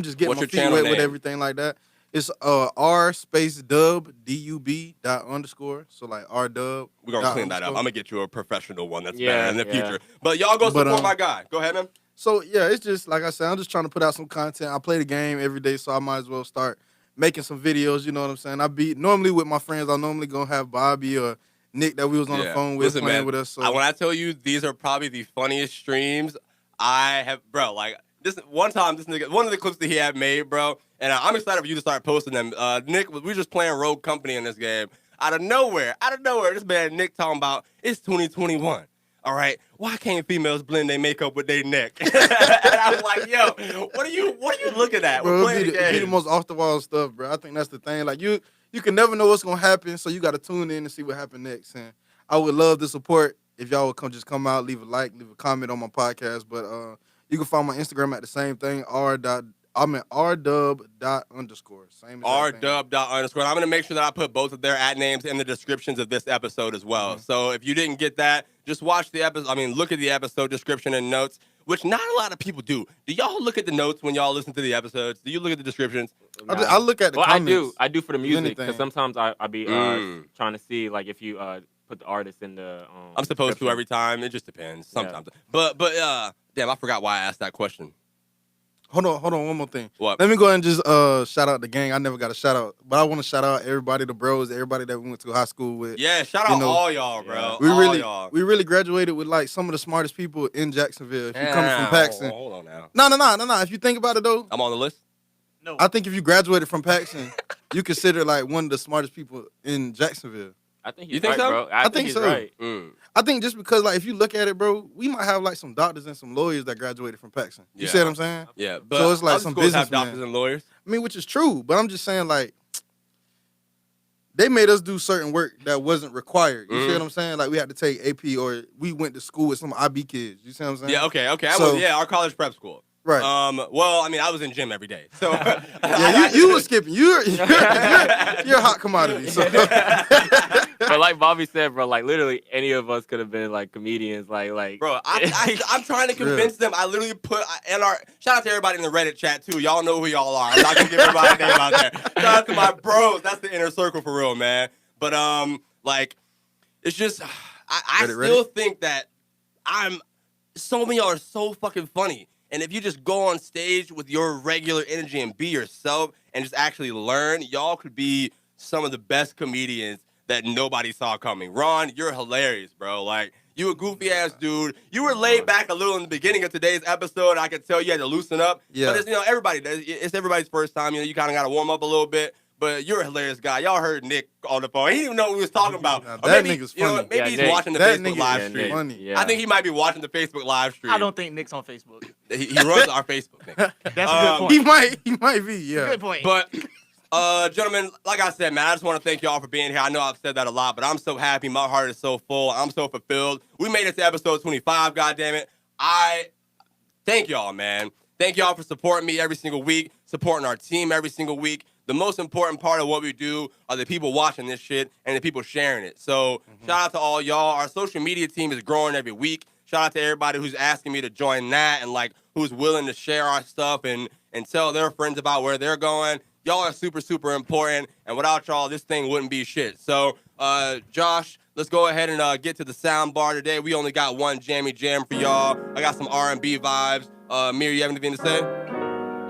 just getting What's my your feet channel wet name? with everything like that. It's r_dub DUB._. So like rdub. We're gonna clean that up. I'm gonna get you a professional one that's Yeah, better in the yeah. future. But y'all go support my guy. Go ahead, man. So yeah, it's just like I said, I'm just trying to put out some content. I play the game every day, so I might as well start making some videos. You know what I'm saying? Normally with my friends, I normally gonna have Bobby or Nick that we was on the phone with playing man, with us. So when I tell you these are probably the funniest streams I have, bro. Like this one time, this nigga, one of the clips that he had made, bro. And I'm excited for you to start posting them. Nick, we were just playing Rogue Company in this game. Out of nowhere, this man Nick talking about it's 2021. All right, why can't females blend their makeup with their neck? And I was like, yo, what are you looking at? Bro, We're playing the be the game. most off the wall stuff, bro. I think that's the thing. Like you can never know what's gonna happen, so you got to tune in and see what happens next. And I would love the support if y'all would come out, leave a like, leave a comment on my podcast. But you can find my Instagram at the same thing, rdub._. Same rdub._. I'm gonna make sure that I put both of their @ names in the descriptions of this episode as well. Mm-hmm. So if you didn't get that, just watch the episode. Look at the episode description and notes, which not a lot of people do. Do y'all look at the notes when y'all listen to the episodes? Do you look at the descriptions? I look at the comments. I do for the music, because Anything. sometimes I be trying to see like if you put the artist in the. I'm supposed to every time. It just depends. Sometimes. Yeah. But damn, I forgot why I asked that question. Hold on, one more thing. What? Let me go ahead and just shout out the gang. I never got a shout out, but I want to shout out everybody, the bros, everybody that we went to high school with. Yeah, shout out all y'all, bro. We really graduated with like some of the smartest people in Jacksonville. If you're coming from Paxton. Hold on now. No. If you think about it though, I'm on the list. No. I think if you graduated from Paxton, you consider like one of the smartest people in Jacksonville. I think he's You think right, so? bro. I think he's so. Right. I think just because like if you look at it, bro, we might have like some doctors and some lawyers that graduated from Paxton. You see what I'm saying? Yeah, but So it's like other some schools have businessmen. doctors and lawyers. I mean, which is true, but I'm just saying like they made us do certain work that wasn't required. You see what I'm saying? Like we had to take AP or we went to school with some IB kids. You see what I'm saying? Yeah, okay. So- Our college prep school. Right. Well, I was in gym every day, so Yeah, you were skipping. You're a hot commodity. So. But like Bobby said, bro, like literally any of us could have been like comedians, like. Bro, I'm trying to convince them. I literally put in our shout out to everybody in the Reddit chat too. Y'all know who y'all are. I'm not gonna give everybody a name out there. Shout out to my bros. That's the inner circle for real, man. But like, it's just I still think that so many of y'all are so fucking funny. And if you just go on stage with your regular energy and be yourself and just actually learn, y'all could be some of the best comedians that nobody saw coming. Ron, you're hilarious, bro. Like, you a goofy ass dude. You were laid back a little in the beginning of today's episode. I could tell you had to loosen up. Yeah. But it's everybody's first time. You kind of got to warm up a little bit. But you're a hilarious guy. Y'all heard Nick on the phone. He didn't even know what we was talking about. Now, Or that maybe, nigga's funny. Maybe he's Nick. watching the That Facebook nigga live is stream. funny. Yeah. I think he might be watching the Facebook live stream. I don't think Nick's on Facebook. He runs our Facebook. Nick. That's a good point. He might be. Yeah. Good point. But, gentlemen, like I said, man, I just want to thank y'all for being here. I know I've said that a lot, but I'm so happy. My heart is so full. I'm so fulfilled. We made it to episode 25, goddammit. I thank y'all, man. Thank y'all for supporting me every single week, supporting our team every single week. The most important part of what we do are the people watching this shit and the people sharing it. So shout out to all y'all. Our social media team is growing every week. Shout out to everybody who's asking me to join that and like who's willing to share our stuff and tell their friends about where they're going. Y'all are super, super important. And without y'all, this thing wouldn't be shit. So, Josh, let's go ahead and get to the sound bar today. We only got one jammy jam for y'all. I got some R&B vibes. Mir, you have anything to say?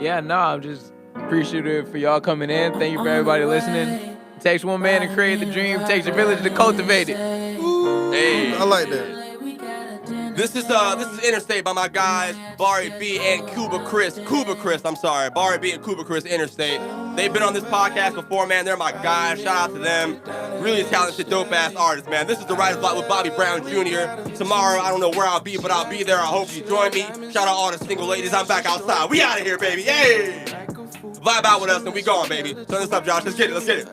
Yeah, no, I'm just appreciative for y'all coming in. Thank you for everybody listening. It takes one man to create the dream. It takes a village to cultivate it. Hey, I like that. This is Interstate by my guys Barry B and Cuba Chris. I'm sorry, Barry B and Cuba Chris, Interstate. They've been on this podcast before, man. They're my guys. Shout out to them. Really talented, dope-ass artists, man. This is the Writer's Block with Bobby Brown Jr. Tomorrow, I don't know where I'll be, but I'll be there. I hope you join me. Shout out all the single ladies. I'm back outside. We out of here, baby. Yay! Vibe out with us and we gone, baby. Turn this up, Josh. Let's get it. Let's get it.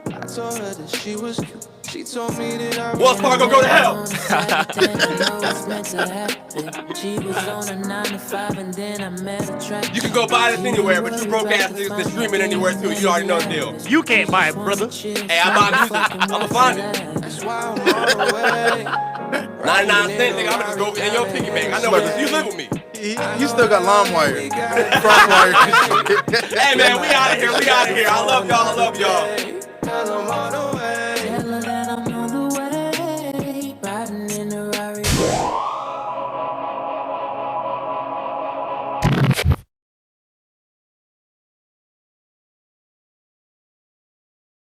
I told her that she was cute. She told me that I Wells Fargo, go to hell. You can go buy this anywhere, but you broke ass niggas can stream it anywhere too. You already know the deal. You can't buy it, brother. Hey, I buy music. I'ma find it. 99 cents, nigga. I'ma just go in your piggy bank. I know where you live with me. He still got lawn wire. Front wire. Hey man, we out of here. We out of here. I love y'all. I love y'all.